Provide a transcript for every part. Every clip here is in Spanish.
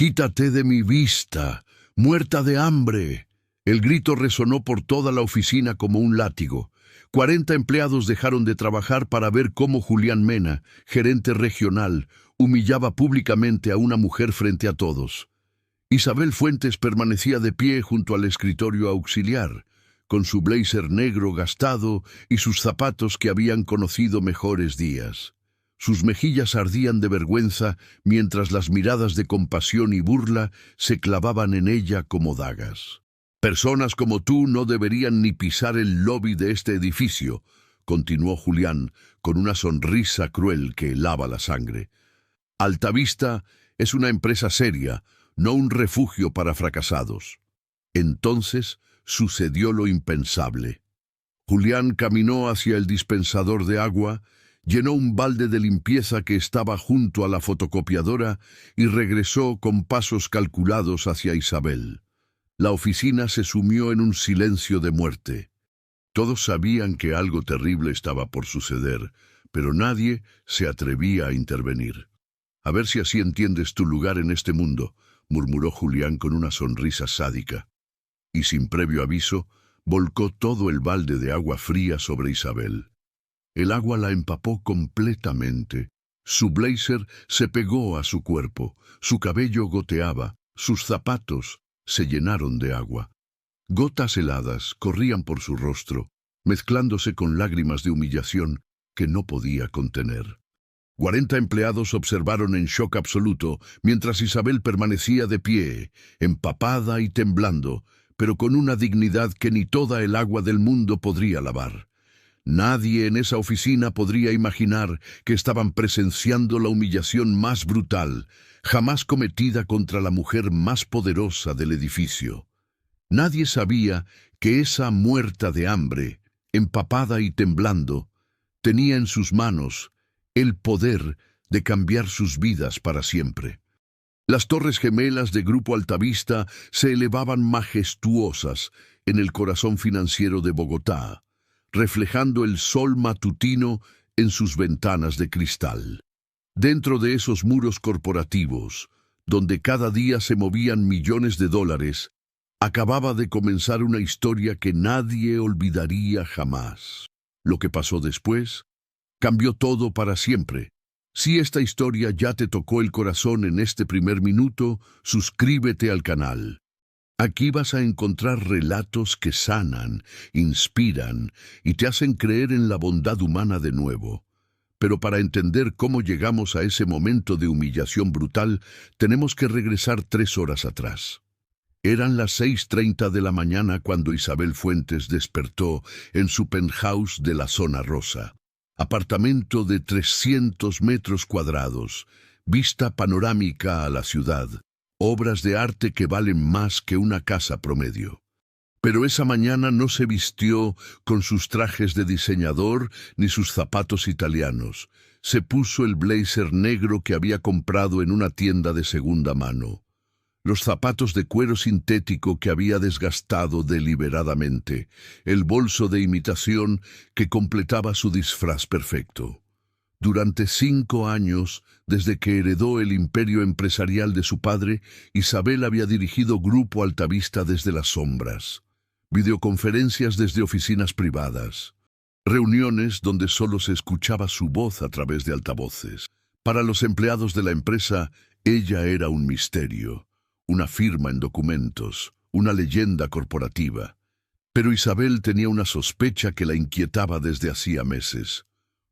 «¡Quítate de mi vista! ¡Muerta de hambre!». El grito resonó por toda la oficina como un látigo. 40 empleados dejaron de trabajar para ver cómo Julián Mena, gerente regional, humillaba públicamente a una mujer frente a todos. Isabel Fuentes permanecía de pie junto al escritorio auxiliar, con su blazer negro gastado y sus zapatos que habían conocido mejores días. Sus mejillas ardían de vergüenza mientras las miradas de compasión y burla se clavaban en ella como dagas. «Personas como tú no deberían ni pisar el lobby de este edificio», continuó Julián con una sonrisa cruel que helaba la sangre. «Altavista es una empresa seria, no un refugio para fracasados». Entonces sucedió lo impensable. Julián caminó hacia el dispensador de agua, llenó un balde de limpieza que estaba junto a la fotocopiadora y regresó con pasos calculados hacia Isabel. La oficina se sumió en un silencio de muerte. Todos sabían que algo terrible estaba por suceder, pero nadie se atrevía a intervenir. «A ver si así entiendes tu lugar en este mundo», murmuró Julián con una sonrisa sádica. Y sin previo aviso, volcó todo el balde de agua fría sobre Isabel. El agua la empapó completamente. Su blazer se pegó a su cuerpo, su cabello goteaba, sus zapatos se llenaron de agua. Gotas heladas corrían por su rostro, mezclándose con lágrimas de humillación que no podía contener. 40 empleados observaron en shock absoluto mientras Isabel permanecía de pie, empapada y temblando, pero con una dignidad que ni toda el agua del mundo podría lavar. Nadie en esa oficina podría imaginar que estaban presenciando la humillación más brutal, jamás cometida contra la mujer más poderosa del edificio. Nadie sabía que esa muerta de hambre, empapada y temblando, tenía en sus manos el poder de cambiar sus vidas para siempre. Las torres gemelas de Grupo Altavista se elevaban majestuosas en el corazón financiero de Bogotá, reflejando el sol matutino en sus ventanas de cristal. Dentro de esos muros corporativos, donde cada día se movían millones de dólares, acababa de comenzar una historia que nadie olvidaría jamás. Lo que pasó después cambió todo para siempre. Si esta historia ya te tocó el corazón en este primer minuto, suscríbete al canal. Aquí vas a encontrar relatos que sanan, inspiran y te hacen creer en la bondad humana de nuevo. Pero para entender cómo llegamos a ese momento de humillación brutal, tenemos que regresar 3 horas atrás. Eran las 6:30 de la mañana cuando Isabel Fuentes despertó en su penthouse de la Zona Rosa. Apartamento de 300 metros cuadrados, vista panorámica a la ciudad, obras de arte que valen más que una casa promedio. Pero esa mañana no se vistió con sus trajes de diseñador ni sus zapatos italianos. Se puso el blazer negro que había comprado en una tienda de segunda mano. Los zapatos de cuero sintético que había desgastado deliberadamente, el bolso de imitación que completaba su disfraz perfecto. Durante 5 años, desde que heredó el imperio empresarial de su padre, Isabel había dirigido Grupo Altavista desde las sombras, videoconferencias desde oficinas privadas, reuniones donde solo se escuchaba su voz a través de altavoces. Para los empleados de la empresa, ella era un misterio. Una firma en documentos, una leyenda corporativa. Pero Isabel tenía una sospecha que la inquietaba desde hacía meses.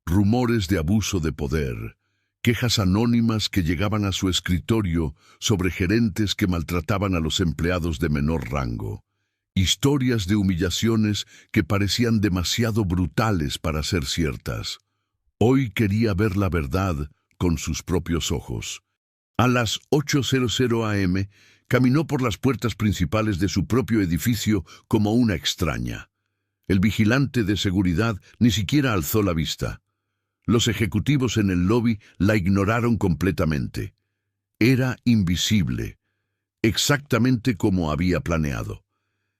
Rumores de abuso de poder, quejas anónimas que llegaban a su escritorio sobre gerentes que maltrataban a los empleados de menor rango. Historias de humillaciones que parecían demasiado brutales para ser ciertas. Hoy quería ver la verdad con sus propios ojos. A las 8:00 am, caminó por las puertas principales de su propio edificio como una extraña. El vigilante de seguridad ni siquiera alzó la vista. Los ejecutivos en el lobby la ignoraron completamente. Era invisible, exactamente como había planeado.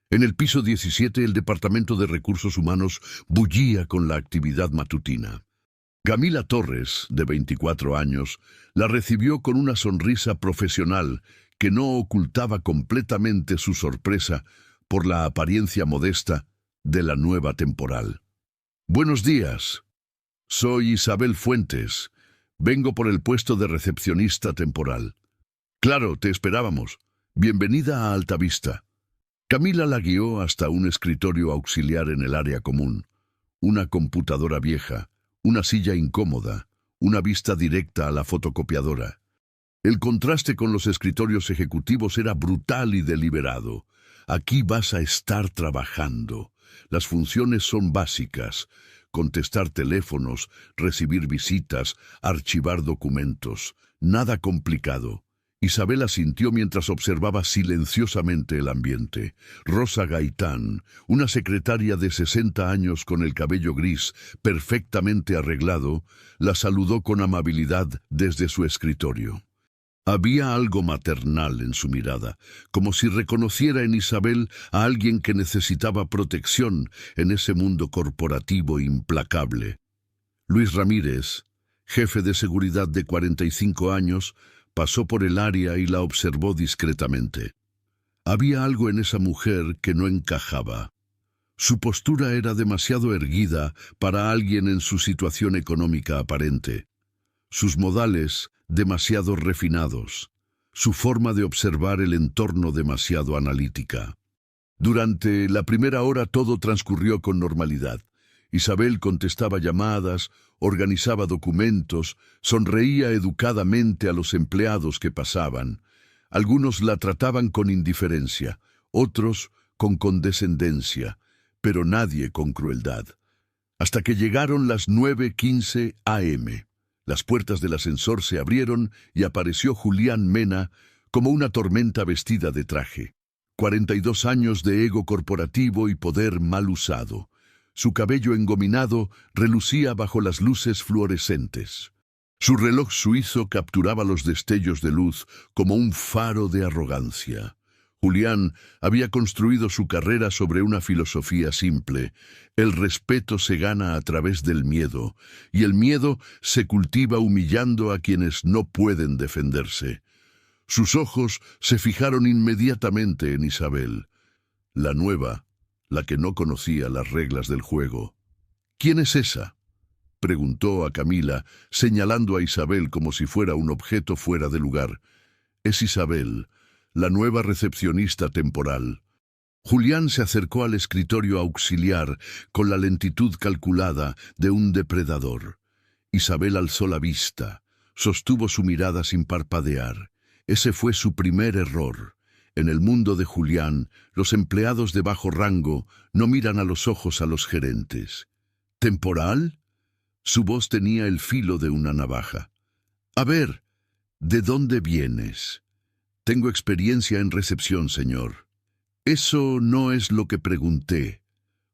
En el piso 17, el Departamento de Recursos Humanos bullía con la actividad matutina. Camila Torres, de 24 años, la recibió con una sonrisa profesional que no ocultaba completamente su sorpresa por la apariencia modesta de la nueva temporal. «Buenos días. Soy Isabel Fuentes. Vengo por el puesto de recepcionista temporal». «Claro, te esperábamos. Bienvenida a Altavista». Camila la guió hasta un escritorio auxiliar en el área común. Una computadora vieja, una silla incómoda, una vista directa a la fotocopiadora. El contraste con los escritorios ejecutivos era brutal y deliberado. Aquí vas a estar trabajando. Las funciones son básicas: contestar teléfonos, recibir visitas, archivar documentos. Nada complicado. Isabel asintió mientras observaba silenciosamente el ambiente. Rosa Gaitán, una secretaria de 60 años con el cabello gris, perfectamente arreglado, la saludó con amabilidad desde su escritorio. Había algo maternal en su mirada, como si reconociera en Isabel a alguien que necesitaba protección en ese mundo corporativo implacable. Luis Ramírez, jefe de seguridad de 45 años, pasó por el área y la observó discretamente. Había algo en esa mujer que no encajaba. Su postura era demasiado erguida para alguien en su situación económica aparente. Sus modales demasiado refinados. Su forma de observar el entorno demasiado analítica. Durante la primera hora todo transcurrió con normalidad. Isabel contestaba llamadas, organizaba documentos, sonreía educadamente a los empleados que pasaban. Algunos la trataban con indiferencia, otros con condescendencia, pero nadie con crueldad. Hasta que llegaron las 9:15 a.m. Las puertas del ascensor se abrieron y apareció Julián Mena como una tormenta vestida de traje. 42 años de ego corporativo y poder mal usado. Su cabello engominado relucía bajo las luces fluorescentes. Su reloj suizo capturaba los destellos de luz como un faro de arrogancia. Julián había construido su carrera sobre una filosofía simple: el respeto se gana a través del miedo, y el miedo se cultiva humillando a quienes no pueden defenderse. Sus ojos se fijaron inmediatamente en Isabel, la nueva, la que no conocía las reglas del juego. «¿Quién es esa?», preguntó a Camila, señalando a Isabel como si fuera un objeto fuera de lugar. «Es Isabel, la nueva recepcionista temporal». Julián se acercó al escritorio auxiliar con la lentitud calculada de un depredador. Isabel alzó la vista, sostuvo su mirada sin parpadear. Ese fue su primer error. En el mundo de Julián, los empleados de bajo rango no miran a los ojos a los gerentes. «¿Temporal?». Su voz tenía el filo de una navaja. «A ver, ¿de dónde vienes?». «Tengo experiencia en recepción, señor». «Eso no es lo que pregunté».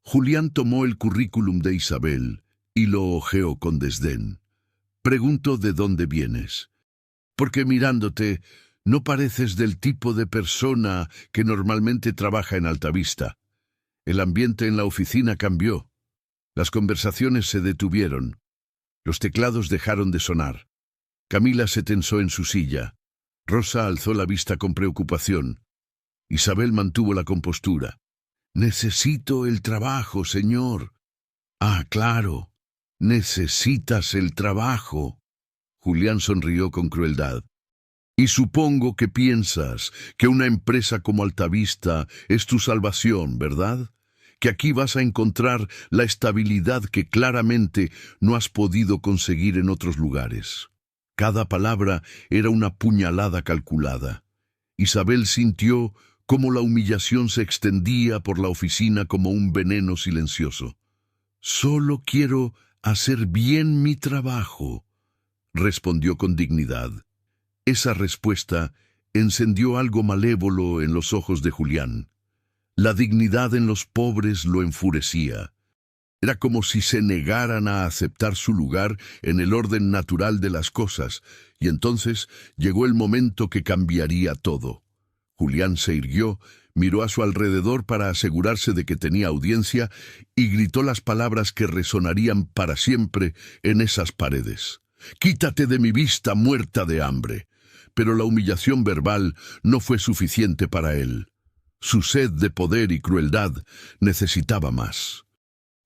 Julián tomó el currículum de Isabel y lo hojeó con desdén. «Pregunto de dónde vienes. Porque mirándote, no pareces del tipo de persona que normalmente trabaja en Altavista». El ambiente en la oficina cambió. Las conversaciones se detuvieron. Los teclados dejaron de sonar. Camila se tensó en su silla. Rosa alzó la vista con preocupación. Isabel mantuvo la compostura. «Necesito el trabajo, señor». «Ah, claro. Necesitas el trabajo». Julián sonrió con crueldad. «Y supongo que piensas que una empresa como Altavista es tu salvación, ¿verdad? Que aquí vas a encontrar la estabilidad que claramente no has podido conseguir en otros lugares». Cada palabra era una puñalada calculada. Isabel sintió cómo la humillación se extendía por la oficina como un veneno silencioso. «Solo quiero hacer bien mi trabajo», respondió con dignidad. Esa respuesta encendió algo malévolo en los ojos de Julián. La dignidad en los pobres lo enfurecía. Era como si se negaran a aceptar su lugar en el orden natural de las cosas, y entonces llegó el momento que cambiaría todo. Julián se irguió, miró a su alrededor para asegurarse de que tenía audiencia y gritó las palabras que resonarían para siempre en esas paredes. «Quítate de mi vista, muerta de hambre. pero la humillación verbal no fue suficiente para él. Su sed de poder y crueldad necesitaba más.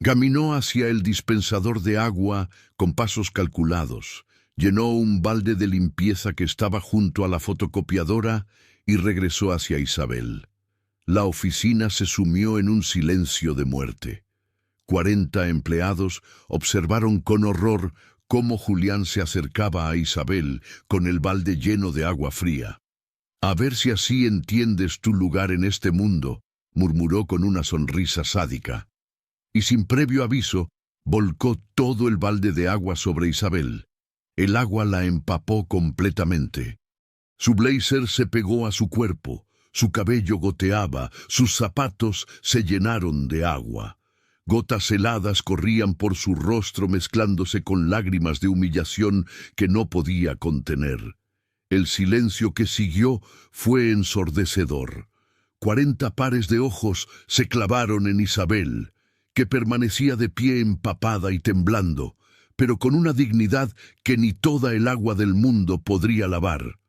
Caminó hacia el dispensador de agua con pasos calculados, llenó un balde de limpieza que estaba junto a la fotocopiadora y regresó hacia Isabel. La oficina se sumió en un silencio de muerte. 40 empleados observaron con horror cómo Julián se acercaba a Isabel con el balde lleno de agua fría. «A ver si así entiendes tu lugar en este mundo», murmuró con una sonrisa sádica. Y sin previo aviso, volcó todo el balde de agua sobre Isabel. El agua la empapó completamente. Su blazer se pegó a su cuerpo, su cabello goteaba, sus zapatos se llenaron de agua. Gotas heladas corrían por su rostro mezclándose con lágrimas de humillación que no podía contener. El silencio que siguió fue ensordecedor. 40 pares de ojos se clavaron en Isabel, que permanecía de pie empapada y temblando, pero con una dignidad que ni toda el agua del mundo podría lavar.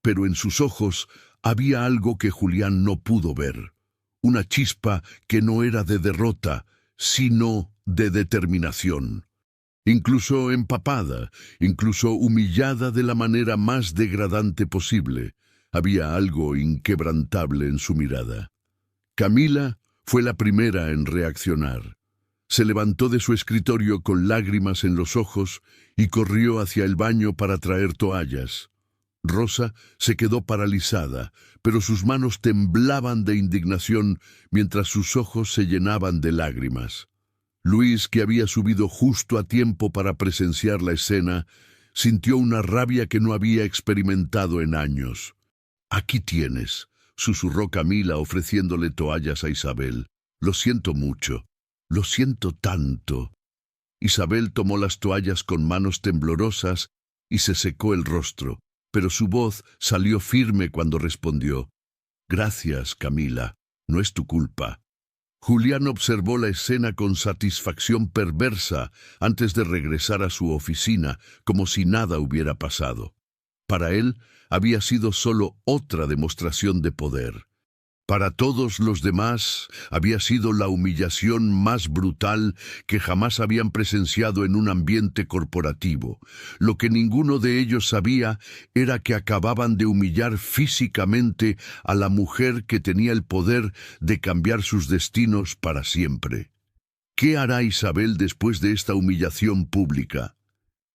Pero en sus ojos había algo que Julián no pudo ver, una chispa que no era de derrota, sino de determinación. Incluso empapada, incluso humillada de la manera más degradante posible, había algo inquebrantable en su mirada. Camila fue la primera en reaccionar. Se levantó de su escritorio con lágrimas en los ojos y corrió hacia el baño para traer toallas. Rosa se quedó paralizada, pero sus manos temblaban de indignación mientras sus ojos se llenaban de lágrimas. Luis, que había subido justo a tiempo para presenciar la escena, sintió una rabia que no había experimentado en años. «Aquí tienes», susurró Camila ofreciéndole toallas a Isabel. «Lo siento mucho, lo siento tanto». Isabel tomó las toallas con manos temblorosas y se secó el rostro, pero su voz salió firme cuando respondió: «Gracias, Camila, no es tu culpa». Julián observó la escena con satisfacción perversa antes de regresar a su oficina, como si nada hubiera pasado. Para él había sido solo otra demostración de poder. Para todos los demás había sido la humillación más brutal que jamás habían presenciado en un ambiente corporativo. Lo que ninguno de ellos sabía era que acababan de humillar físicamente a la mujer que tenía el poder de cambiar sus destinos para siempre. ¿Qué hará Isabel después de esta humillación pública?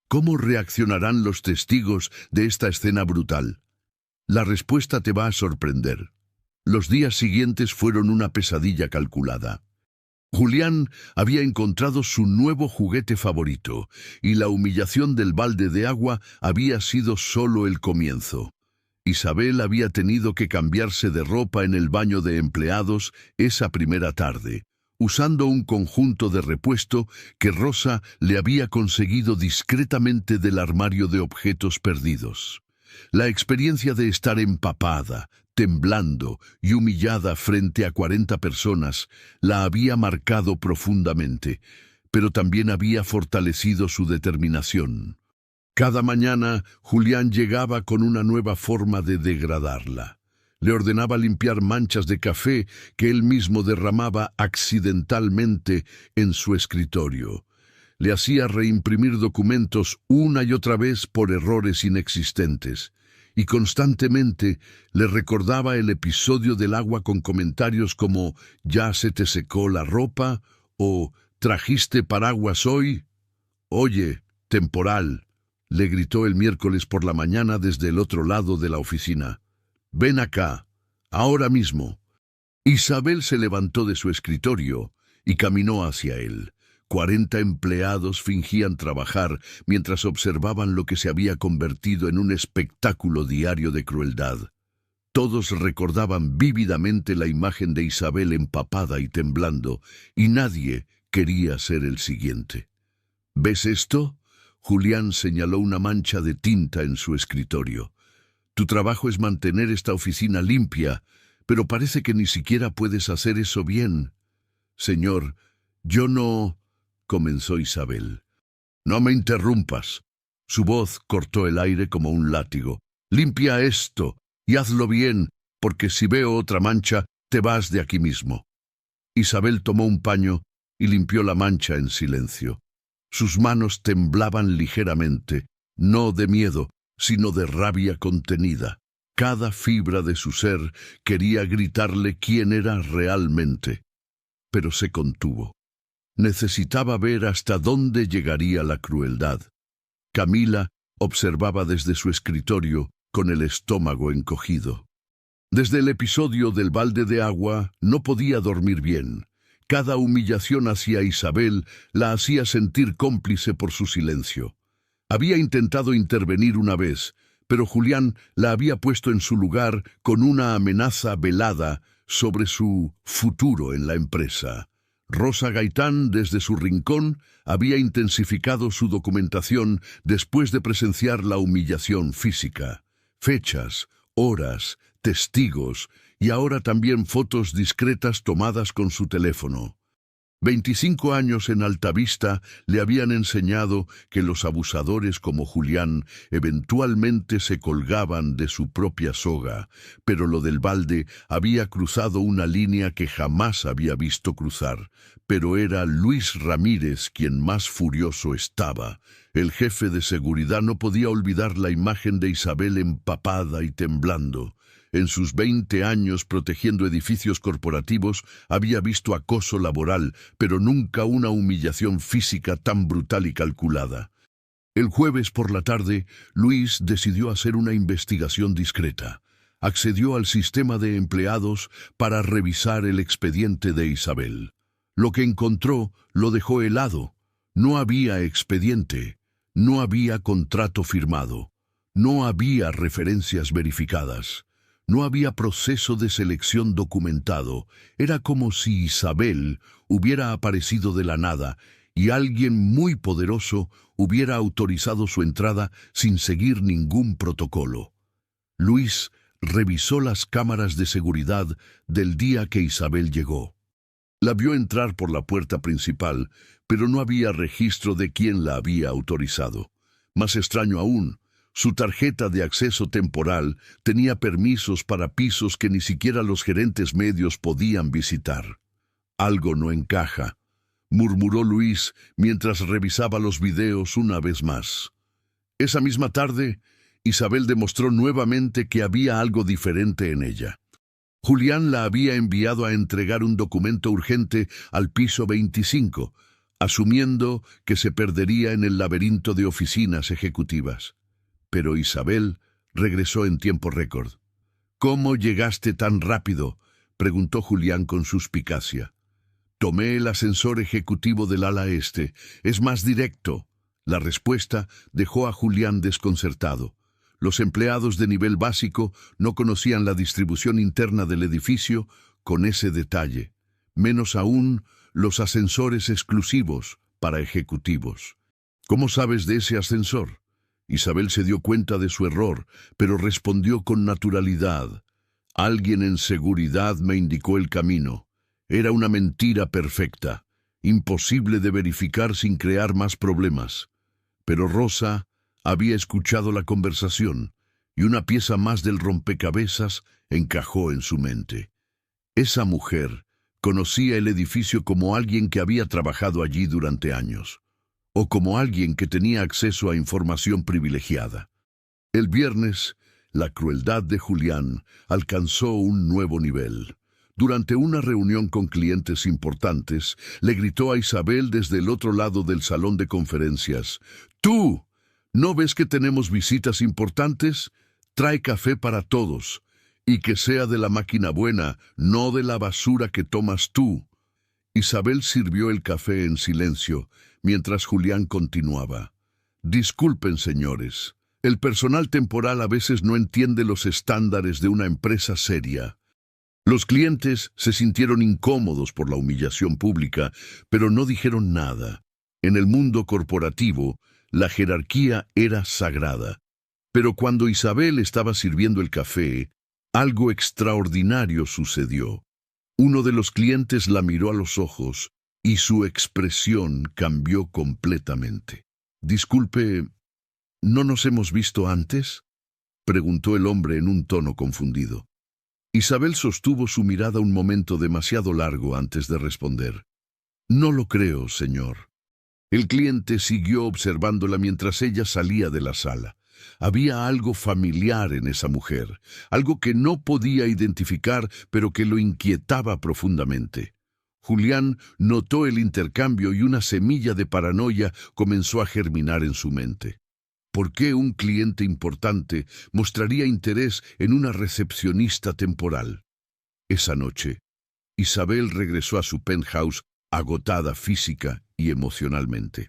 ¿Cómo reaccionarán los testigos de esta escena brutal? La respuesta te va a sorprender. Los días siguientes fueron una pesadilla calculada. Julián había encontrado su nuevo juguete favorito, y la humillación del balde de agua había sido solo el comienzo. Isabel había tenido que cambiarse de ropa en el baño de empleados esa primera tarde, usando un conjunto de repuesto que Rosa le había conseguido discretamente del armario de objetos perdidos. La experiencia de estar empapada, temblando y humillada frente a 40 personas la había marcado profundamente, pero también había fortalecido su determinación. Cada mañana Julián llegaba con una nueva forma de degradarla. Le ordenaba limpiar manchas de café que él mismo derramaba accidentalmente en su escritorio. Le hacía reimprimir documentos una y otra vez por errores inexistentes, y constantemente le recordaba el episodio del agua con comentarios como «¿Ya se te secó la ropa?» o «¿Trajiste paraguas hoy?» «Oye, temporal», le gritó el miércoles por la mañana desde el otro lado de la oficina. «Ven acá, ahora mismo». Isabel se levantó de su escritorio y caminó hacia él. 40 empleados fingían trabajar mientras observaban lo que se había convertido en un espectáculo diario de crueldad. Todos recordaban vívidamente la imagen de Isabel empapada y temblando, y nadie quería ser el siguiente. ¿Ves esto? Julián señaló una mancha de tinta en su escritorio. Tu trabajo es mantener esta oficina limpia, pero parece que ni siquiera puedes hacer eso bien. Señor, yo no... comenzó Isabel. «No me interrumpas». Su voz cortó el aire como un látigo. Limpia esto y hazlo bien, porque si veo otra mancha, te vas de aquí mismo. Isabel tomó un paño y limpió la mancha en silencio. Sus manos temblaban ligeramente, no de miedo, sino de rabia contenida. Cada fibra de su ser quería gritarle quién era realmente, pero se contuvo. Necesitaba ver hasta dónde llegaría la crueldad. Camila observaba desde su escritorio con el estómago encogido. Desde el episodio del balde de agua no podía dormir bien. Cada humillación hacia Isabel la hacía sentir cómplice por su silencio. Había intentado intervenir una vez, pero Julián la había puesto en su lugar con una amenaza velada sobre su futuro en la empresa. Rosa Gaitán, desde su rincón, había intensificado su documentación después de presenciar la humillación física. Fechas, horas, testigos y ahora también fotos discretas tomadas con su teléfono. 25 años en Altavista le habían enseñado que los abusadores como Julián eventualmente se colgaban de su propia soga, pero lo del balde había cruzado una línea que jamás había visto cruzar. Pero era Luis Ramírez quien más furioso estaba. El jefe de seguridad no podía olvidar la imagen de Isabel empapada y temblando. En sus 20 años protegiendo edificios corporativos había visto acoso laboral, pero nunca una humillación física tan brutal y calculada. El jueves por la tarde, Luis decidió hacer una investigación discreta. Accedió al sistema de empleados para revisar el expediente de Isabel. Lo que encontró lo dejó helado. No había expediente, no había contrato firmado, no había referencias verificadas. No había proceso de selección documentado. Era como si Isabel hubiera aparecido de la nada y alguien muy poderoso hubiera autorizado su entrada sin seguir ningún protocolo. Luis revisó las cámaras de seguridad del día que Isabel llegó. La vio entrar por la puerta principal, pero no había registro de quién la había autorizado. Más extraño aún, su tarjeta de acceso temporal tenía permisos para pisos que ni siquiera los gerentes medios podían visitar. Algo no encaja, murmuró Luis mientras revisaba los videos una vez más. Esa misma tarde, Isabel demostró nuevamente que había algo diferente en ella. Julián la había enviado a entregar un documento urgente al piso 25, asumiendo que se perdería en el laberinto de oficinas ejecutivas. Pero Isabel regresó en tiempo récord. «¿Cómo llegaste tan rápido?», preguntó Julián con suspicacia. «Tomé el ascensor ejecutivo del ala este. Es más directo». La respuesta dejó a Julián desconcertado. Los empleados de nivel básico no conocían la distribución interna del edificio con ese detalle. Menos aún los ascensores exclusivos para ejecutivos. «¿Cómo sabes de ese ascensor?». Isabel se dio cuenta de su error, pero respondió con naturalidad. «Alguien en seguridad me indicó el camino». Era una mentira perfecta, imposible de verificar sin crear más problemas. Pero Rosa había escuchado la conversación, y una pieza más del rompecabezas encajó en su mente. Esa mujer conocía el edificio como alguien que había trabajado allí durante años, o como alguien que tenía acceso a información privilegiada. El viernes, la crueldad de Julián alcanzó un nuevo nivel. Durante una reunión con clientes importantes, le gritó a Isabel desde el otro lado del salón de conferencias: «¡Tú! ¿No ves que tenemos visitas importantes? Trae café para todos, y que sea de la máquina buena, no de la basura que tomas tú». Isabel sirvió el café en silencio, mientras Julián continuaba: «Disculpen, señores. El personal temporal a veces no entiende los estándares de una empresa seria». Los clientes se sintieron incómodos por la humillación pública, pero no dijeron nada. En el mundo corporativo, la jerarquía era sagrada. Pero cuando Isabel estaba sirviendo el café, algo extraordinario sucedió. Uno de los clientes la miró a los ojos y su expresión cambió completamente. «Disculpe, ¿no nos hemos visto antes?». preguntó el hombre en un tono confundido. Isabel sostuvo su mirada un momento demasiado largo antes de responder. No lo creo, señor. El cliente siguió observándola mientras ella salía de la sala. Había algo familiar en esa mujer, algo que no podía identificar, pero que lo inquietaba profundamente. Julián notó el intercambio y una semilla de paranoia comenzó a germinar en su mente. ¿Por qué un cliente importante mostraría interés en una recepcionista temporal? Esa noche, Isabel regresó a su penthouse agotada física y emocionalmente.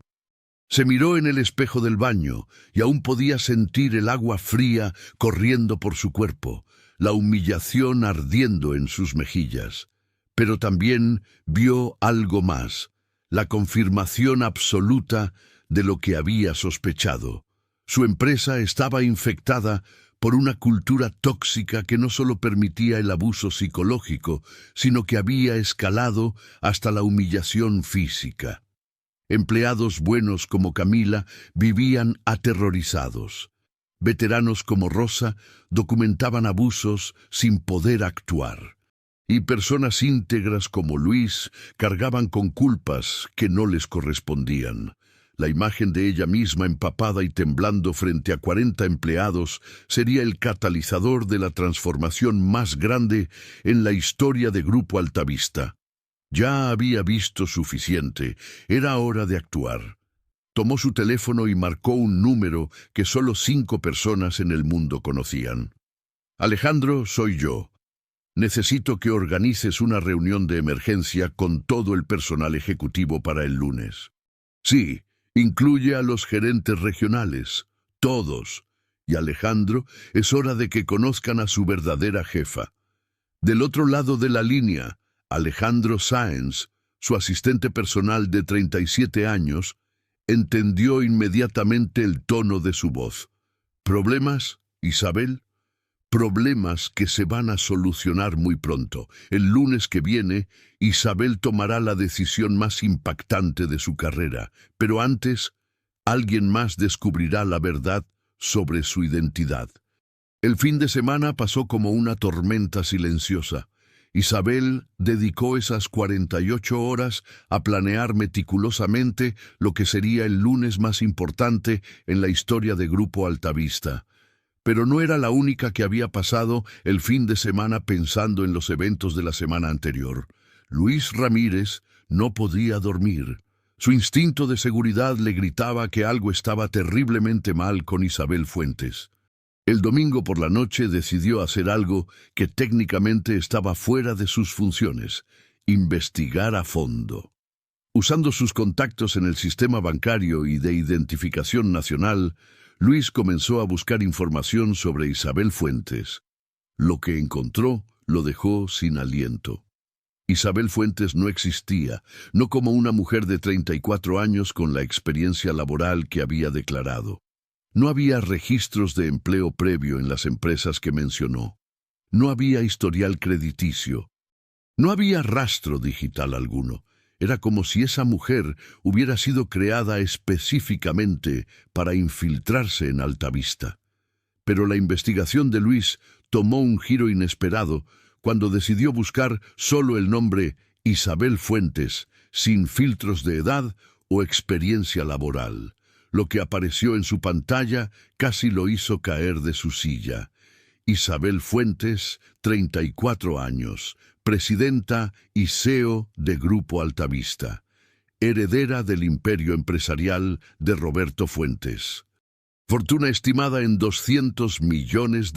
Se miró en el espejo del baño y aún podía sentir el agua fría corriendo por su cuerpo, la humillación ardiendo en sus mejillas. Pero también vio algo más, la confirmación absoluta de lo que había sospechado. Su empresa estaba infectada por una cultura tóxica que no solo permitía el abuso psicológico, sino que había escalado hasta la humillación física. Empleados buenos como Camila vivían aterrorizados. Veteranos como Rosa documentaban abusos sin poder actuar. Y personas íntegras como Luis cargaban con culpas que no les correspondían. La imagen de ella misma empapada y temblando frente a 40 empleados sería el catalizador de la transformación más grande en la historia de Grupo Altavista. Ya había visto suficiente, era hora de actuar. Tomó su teléfono y marcó un número que solo 5 personas en el mundo conocían. Alejandro, soy yo. Necesito que organices una reunión de emergencia con todo el personal ejecutivo para el lunes. Sí, incluye a los gerentes regionales, todos. Y Alejandro, es hora de que conozcan a su verdadera jefa. Del otro lado de la línea, Alejandro Sáenz, su asistente personal de 37 años, entendió inmediatamente el tono de su voz. ¿Problemas, Isabel? Problemas que se van a solucionar muy pronto. El lunes que viene, Isabel tomará la decisión más impactante de su carrera, pero antes, alguien más descubrirá la verdad sobre su identidad. El fin de semana pasó como una tormenta silenciosa. Isabel dedicó esas 48 horas a planear meticulosamente lo que sería el lunes más importante en la historia de Grupo Altavista. Pero no era la única que había pasado el fin de semana pensando en los eventos de la semana anterior. Luis Ramírez no podía dormir. Su instinto de seguridad le gritaba que algo estaba terriblemente mal con Isabel Fuentes. El domingo por la noche decidió hacer algo que técnicamente estaba fuera de sus funciones: investigar a fondo. Usando sus contactos en el sistema bancario y de identificación nacional, Luis comenzó a buscar información sobre Isabel Fuentes. Lo que encontró lo dejó sin aliento. Isabel Fuentes no existía, no como una mujer de 34 años con la experiencia laboral que había declarado. No había registros de empleo previo en las empresas que mencionó. No había historial crediticio. No había rastro digital alguno. Era como si esa mujer hubiera sido creada específicamente para infiltrarse en Altavista. Pero la investigación de Luis tomó un giro inesperado cuando decidió buscar solo el nombre Isabel Fuentes, sin filtros de edad o experiencia laboral. Lo que apareció en su pantalla casi lo hizo caer de su silla. Isabel Fuentes, 34 años, presidenta y CEO de Grupo Altavista, heredera del imperio empresarial de Roberto Fuentes. Fortuna estimada en $200 millones,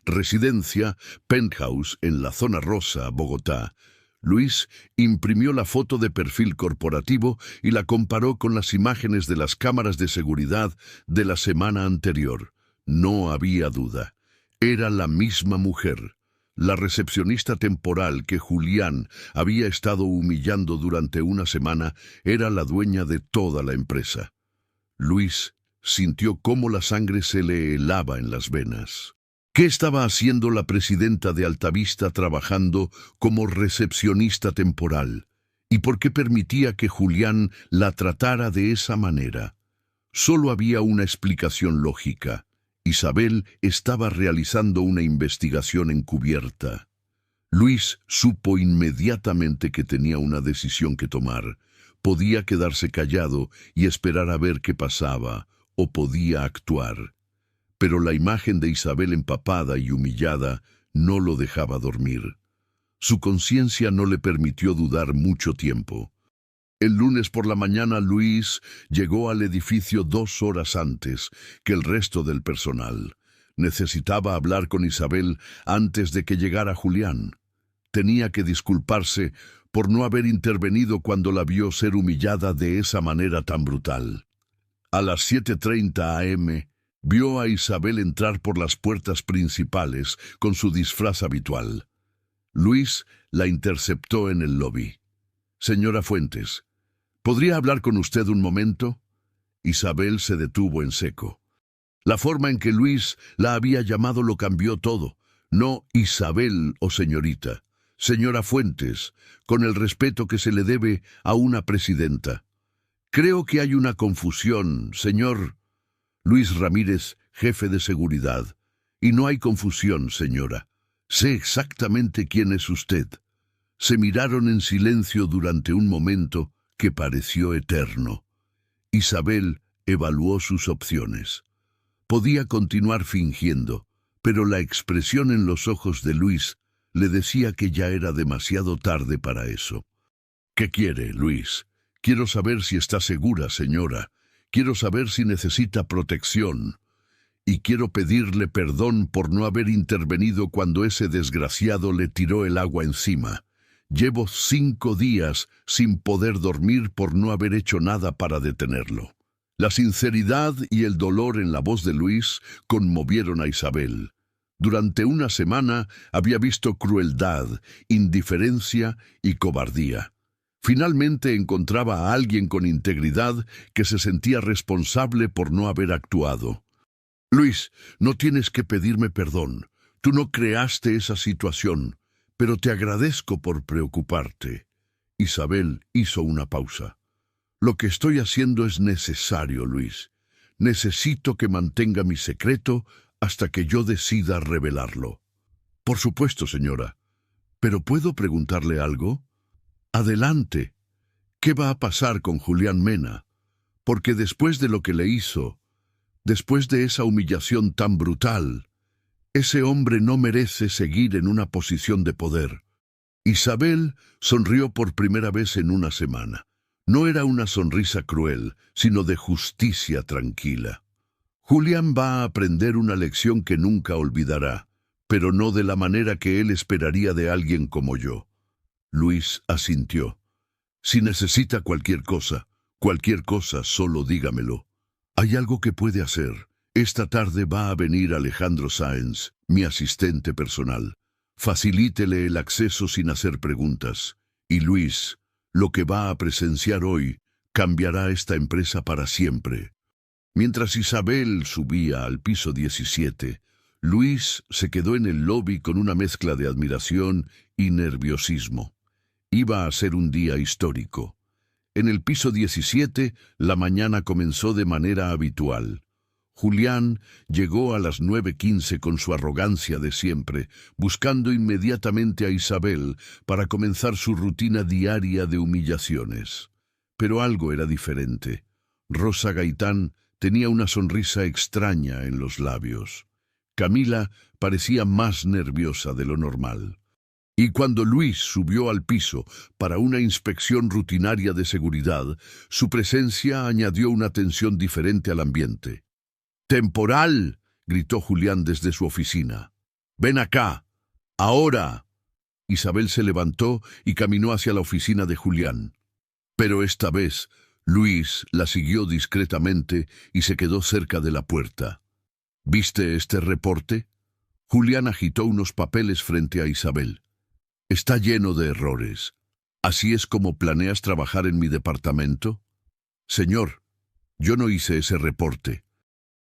residencia, penthouse en la Zona Rosa, Bogotá. Luis imprimió la foto de perfil corporativo y la comparó con las imágenes de las cámaras de seguridad de la semana anterior. No había duda. Era la misma mujer, la recepcionista temporal que Julián había estado humillando durante una semana. Era la dueña de toda la empresa. Luis sintió cómo la sangre se le helaba en las venas. ¿Qué estaba haciendo la presidenta de Altavista trabajando como recepcionista temporal? ¿Y por qué permitía que Julián la tratara de esa manera? Solo había una explicación lógica. Isabel estaba realizando una investigación encubierta. Luis supo inmediatamente que tenía una decisión que tomar. Podía quedarse callado y esperar a ver qué pasaba, o podía actuar. Pero la imagen de Isabel empapada y humillada no lo dejaba dormir. Su conciencia no le permitió dudar mucho tiempo. El lunes por la mañana Luis llegó al edificio 2 horas antes que el resto del personal. Necesitaba hablar con Isabel antes de que llegara Julián. Tenía que disculparse por no haber intervenido cuando la vio ser humillada de esa manera tan brutal. A las 7:30 am, vio a Isabel entrar por las puertas principales con su disfraz habitual. Luis la interceptó en el lobby. «Señora Fuentes, ¿podría hablar con usted un momento?» Isabel se detuvo en seco. La forma en que Luis la había llamado lo cambió todo. No Isabel o señorita. Señora Fuentes, con el respeto que se le debe a una presidenta. Creo que hay una confusión, señor Luis Ramírez, jefe de seguridad. Y no hay confusión, señora. Sé exactamente quién es usted. Se miraron en silencio durante un momento que pareció eterno. Isabel evaluó sus opciones. Podía continuar fingiendo, pero la expresión en los ojos de Luis le decía que ya era demasiado tarde para eso. «¿Qué quiere, Luis? Quiero saber si está segura, señora. Quiero saber si necesita protección. Y quiero pedirle perdón por no haber intervenido cuando ese desgraciado le tiró el agua encima. Llevo 5 días sin poder dormir por no haber hecho nada para detenerlo». La sinceridad y el dolor en la voz de Luis conmovieron a Isabel. Durante una semana había visto crueldad, indiferencia y cobardía. Finalmente encontraba a alguien con integridad que se sentía responsable por no haber actuado. «Luis, no tienes que pedirme perdón. Tú no creaste esa situación, pero te agradezco por preocuparte». Isabel hizo una pausa. «Lo que estoy haciendo es necesario, Luis. Necesito que mantenga mi secreto hasta que yo decida revelarlo». «Por supuesto, señora. ¿Pero puedo preguntarle algo?» «Adelante. ¿Qué va a pasar con Julián Mena? Porque después de lo que le hizo, después de esa humillación tan brutal, ese hombre no merece seguir en una posición de poder». Isabel sonrió por primera vez en una semana. No era una sonrisa cruel, sino de justicia tranquila. «Julián va a aprender una lección que nunca olvidará, pero no de la manera que él esperaría de alguien como yo». Luis asintió. «Si necesita cualquier cosa, solo dígamelo. Hay algo que puede hacer. Esta tarde va a venir Alejandro Sáenz, mi asistente personal. Facilítele el acceso sin hacer preguntas. Y Luis, lo que va a presenciar hoy cambiará esta empresa para siempre». Mientras Isabel subía al piso 17, Luis se quedó en el lobby con una mezcla de admiración y nerviosismo. Iba a ser un día histórico. En el piso 17, la mañana comenzó de manera habitual. Julián llegó a las 9:15 con su arrogancia de siempre, buscando inmediatamente a Isabel para comenzar su rutina diaria de humillaciones. Pero algo era diferente. Rosa Gaitán tenía una sonrisa extraña en los labios. Camila parecía más nerviosa de lo normal. Y cuando Luis subió al piso para una inspección rutinaria de seguridad, su presencia añadió una tensión diferente al ambiente. «¡Temporal!», gritó Julián desde su oficina. «¡Ven acá! ¡Ahora!». Isabel se levantó y caminó hacia la oficina de Julián. Pero esta vez, Luis la siguió discretamente y se quedó cerca de la puerta. «¿Viste este reporte?». Julián agitó unos papeles frente a Isabel. «Está lleno de errores. ¿Así es como planeas trabajar en mi departamento?». «Señor, yo no hice ese reporte.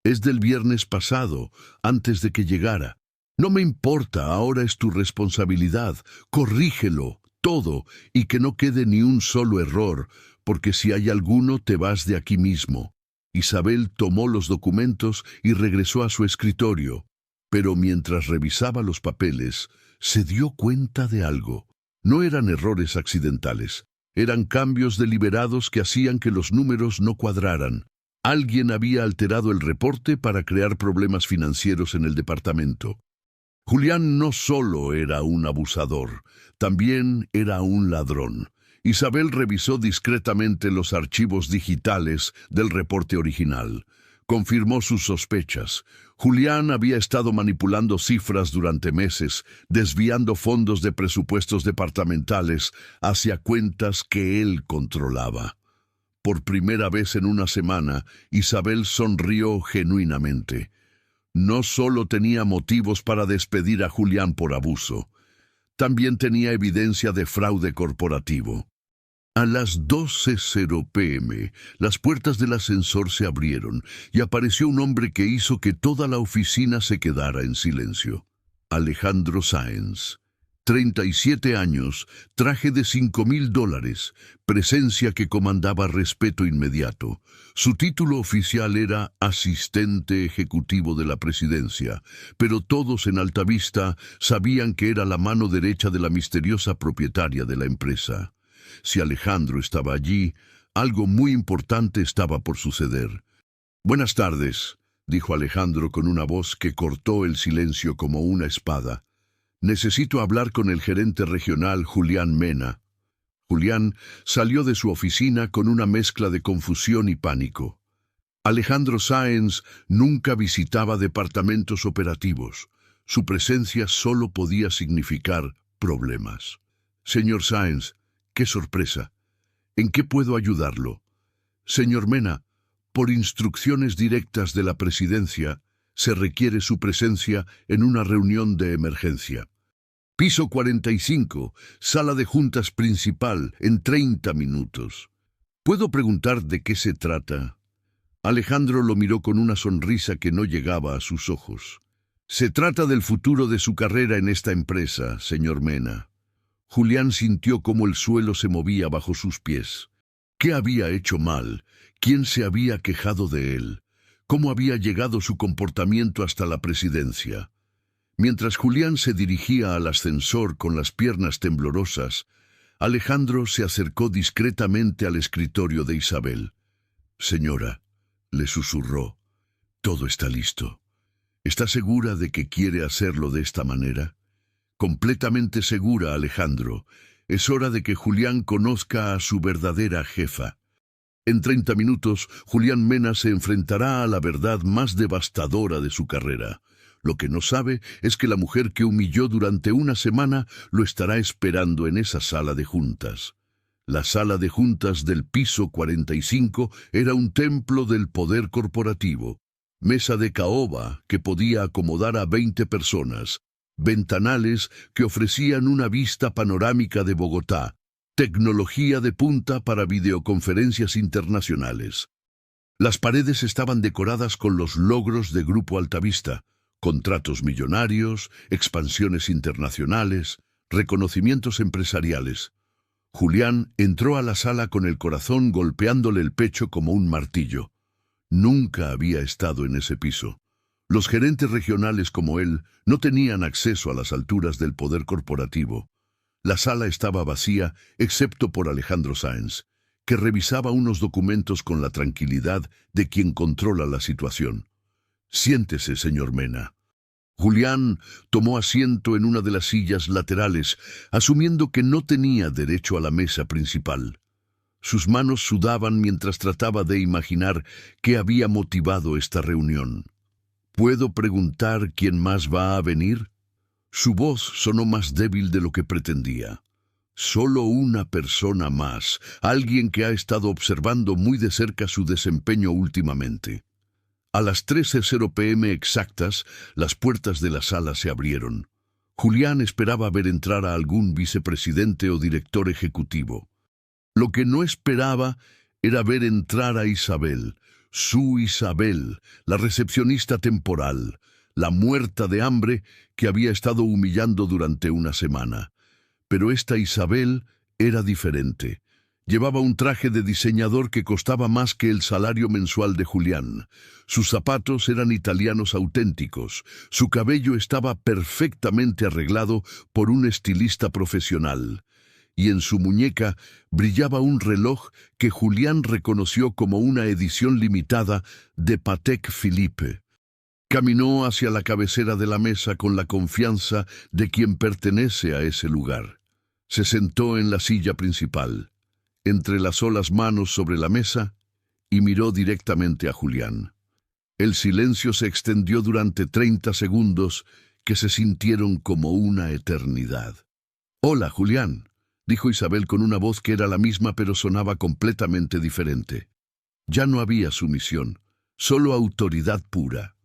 Es del viernes pasado, antes de que llegara. No me importa, ahora es tu responsabilidad. Corrígelo, todo, y que no quede ni un solo error, porque si hay alguno te vas de aquí mismo». Isabel tomó los documentos y regresó a su escritorio, pero mientras revisaba los papeles, se dio cuenta de algo. No eran errores accidentales, eran cambios deliberados que hacían que los números no cuadraran. Alguien había alterado el reporte para crear problemas financieros en el departamento. Julián no solo era un abusador, también era un ladrón. Isabel revisó discretamente los archivos digitales del reporte original. Confirmó sus sospechas. Julián había estado manipulando cifras durante meses, desviando fondos de presupuestos departamentales hacia cuentas que él controlaba. Por primera vez en una semana, Isabel sonrió genuinamente. No solo tenía motivos para despedir a Julián por abuso, también tenía evidencia de fraude corporativo. A las 12:00 p.m., las puertas del ascensor se abrieron y apareció un hombre que hizo que toda la oficina se quedara en silencio. Alejandro Sáenz. 37 años, traje de $5,000, presencia que comandaba respeto inmediato. Su título oficial era asistente ejecutivo de la presidencia, pero todos en Altavista sabían que era la mano derecha de la misteriosa propietaria de la empresa. Si Alejandro estaba allí, algo muy importante estaba por suceder. «Buenas tardes», dijo Alejandro con una voz que cortó el silencio como una espada. «Necesito hablar con el gerente regional Julián Mena». Julián salió de su oficina con una mezcla de confusión y pánico. Alejandro Sáenz nunca visitaba departamentos operativos. Su presencia solo podía significar problemas. «Señor Sáenz, qué sorpresa. ¿En qué puedo ayudarlo?» «Señor Mena, por instrucciones directas de la presidencia, se requiere su presencia en una reunión de emergencia. Piso 45, sala de juntas principal, en 30 minutos. ¿Puedo preguntar de qué se trata?» Alejandro lo miró con una sonrisa que no llegaba a sus ojos. «Se trata del futuro de su carrera en esta empresa, señor Mena». Julián sintió cómo el suelo se movía bajo sus pies. ¿Qué había hecho mal? ¿Quién se había quejado de él? ¿Cómo había llegado su comportamiento hasta la presidencia? Mientras Julián se dirigía al ascensor con las piernas temblorosas, Alejandro se acercó discretamente al escritorio de Isabel. «Señora», le susurró, «todo está listo. ¿Está segura de que quiere hacerlo de esta manera?» «Completamente segura, Alejandro. Es hora de que Julián conozca a su verdadera jefa. En 30 minutos, Julián Mena se enfrentará a la verdad más devastadora de su carrera. Lo que no sabe es que la mujer que humilló durante una semana lo estará esperando en esa sala de juntas». La sala de juntas del piso 45 era un templo del poder corporativo. Mesa de caoba que podía acomodar a 20 personas. Ventanales que ofrecían una vista panorámica de Bogotá, tecnología de punta para videoconferencias internacionales. Las paredes estaban decoradas con los logros de Grupo Altavista, contratos millonarios, expansiones internacionales, reconocimientos empresariales. Julián entró a la sala con el corazón golpeándole el pecho como un martillo. Nunca había estado en ese piso. Los gerentes regionales como él no tenían acceso a las alturas del poder corporativo. La sala estaba vacía, excepto por Alejandro Sáenz, que revisaba unos documentos con la tranquilidad de quien controla la situación. «Siéntese, señor Mena». Julián tomó asiento en una de las sillas laterales, asumiendo que no tenía derecho a la mesa principal. Sus manos sudaban mientras trataba de imaginar qué había motivado esta reunión. «¿Puedo preguntar quién más va a venir?» Su voz sonó más débil de lo que pretendía. «Solo una persona más, alguien que ha estado observando muy de cerca su desempeño últimamente». A las 13:00 p.m. exactas, las puertas de la sala se abrieron. Julián esperaba ver entrar a algún vicepresidente o director ejecutivo. Lo que no esperaba era ver entrar a Isabel, su Isabel, la recepcionista temporal, la muerta de hambre que había estado humillando durante una semana. Pero esta Isabel era diferente. Llevaba un traje de diseñador que costaba más que el salario mensual de Julián. Sus zapatos eran italianos auténticos. Su cabello estaba perfectamente arreglado por un estilista profesional. Y en su muñeca brillaba un reloj que Julián reconoció como una edición limitada de Patek Philippe. Caminó hacia la cabecera de la mesa con la confianza de quien pertenece a ese lugar. Se sentó en la silla principal. Entrelazó las manos sobre la mesa y miró directamente a Julián. El silencio se extendió durante 30 segundos que se sintieron como una eternidad. «Hola, Julián», dijo Isabel con una voz que era la misma pero sonaba completamente diferente. Ya no había sumisión, solo autoridad pura.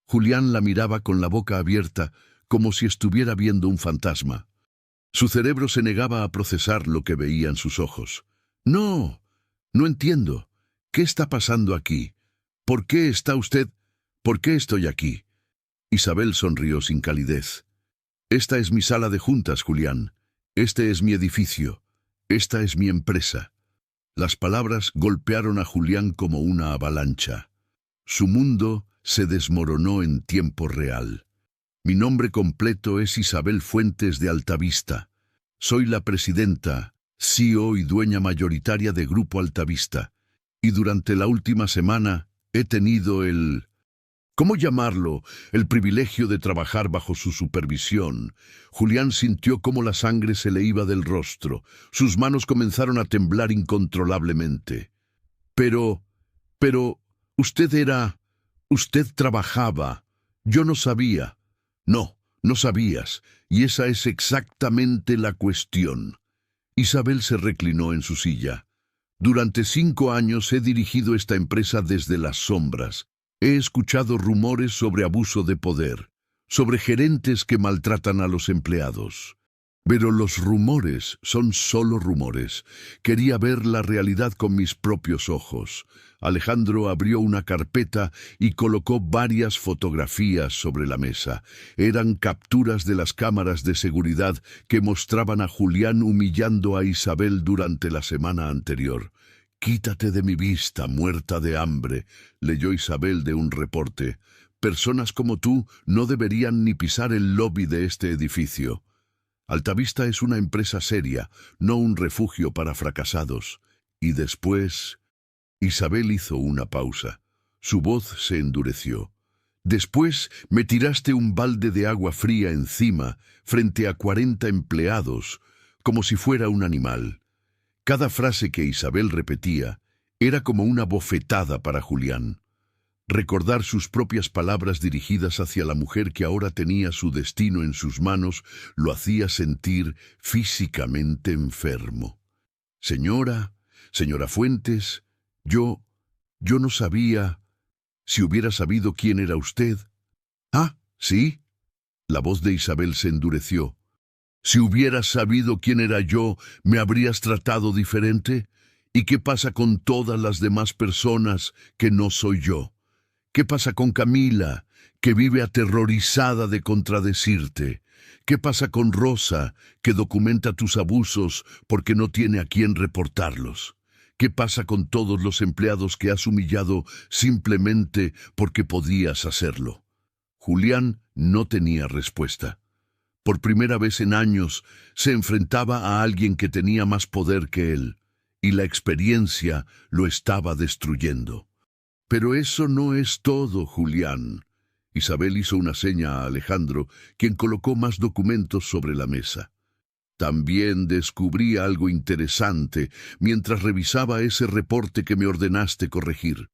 Julián la miraba con la boca abierta, como si estuviera viendo un fantasma. Su cerebro se negaba a procesar lo que veía en sus ojos. «No, no entiendo. ¿Qué está pasando aquí? ¿Por qué está usted? ¿Por qué estoy aquí?» Isabel sonrió sin calidez. «Esta es mi sala de juntas, Julián. Este es mi edificio. Esta es mi empresa». Las palabras golpearon a Julián como una avalancha. Su mundo se desmoronó en tiempo real. «Mi nombre completo es Isabel Fuentes de Altavista. Soy la presidenta, CEO y dueña mayoritaria de Grupo Altavista. Y durante la última semana he tenido ¿cómo llamarlo? El privilegio de trabajar bajo su supervisión». Julián sintió cómo la sangre se le iba del rostro. Sus manos comenzaron a temblar incontrolablemente. Pero, usted trabajaba. Yo no sabía. No, no sabías. Y esa es exactamente la cuestión. Isabel se reclinó en su silla. «Durante 5 años he dirigido esta empresa desde las sombras. He escuchado rumores sobre abuso de poder, sobre gerentes que maltratan a los empleados. Pero los rumores son solo rumores. Quería ver la realidad con mis propios ojos». Alejandro abrió una carpeta y colocó varias fotografías sobre la mesa. Eran capturas de las cámaras de seguridad que mostraban a Julián humillando a Isabel durante la semana anterior. «Quítate de mi vista, muerta de hambre», leyó Isabel de un reporte. «Personas como tú no deberían ni pisar el lobby de este edificio. Altavista es una empresa seria, no un refugio para fracasados». Y después... Isabel hizo una pausa. Su voz se endureció. «Después me tiraste un balde de agua fría encima, frente a 40 empleados, como si fuera un animal». Cada frase que Isabel repetía era como una bofetada para Julián. Recordar sus propias palabras dirigidas hacia la mujer que ahora tenía su destino en sus manos lo hacía sentir físicamente enfermo. «Señora Fuentes, yo no sabía. Si hubiera sabido quién era usted». «Ah, ¿sí?» La voz de Isabel se endureció. «Si hubieras sabido quién era yo, ¿me habrías tratado diferente? ¿Y qué pasa con todas las demás personas que no soy yo? ¿Qué pasa con Camila, que vive aterrorizada de contradecirte? ¿Qué pasa con Rosa, que documenta tus abusos porque no tiene a quién reportarlos? ¿Qué pasa con todos los empleados que has humillado simplemente porque podías hacerlo?» Julián no tenía respuesta. Por primera vez en años se enfrentaba a alguien que tenía más poder que él, y la experiencia lo estaba destruyendo. «Pero eso no es todo, Julián». Isabel hizo una seña a Alejandro, quien colocó más documentos sobre la mesa. «También descubrí algo interesante mientras revisaba ese reporte que me ordenaste corregir».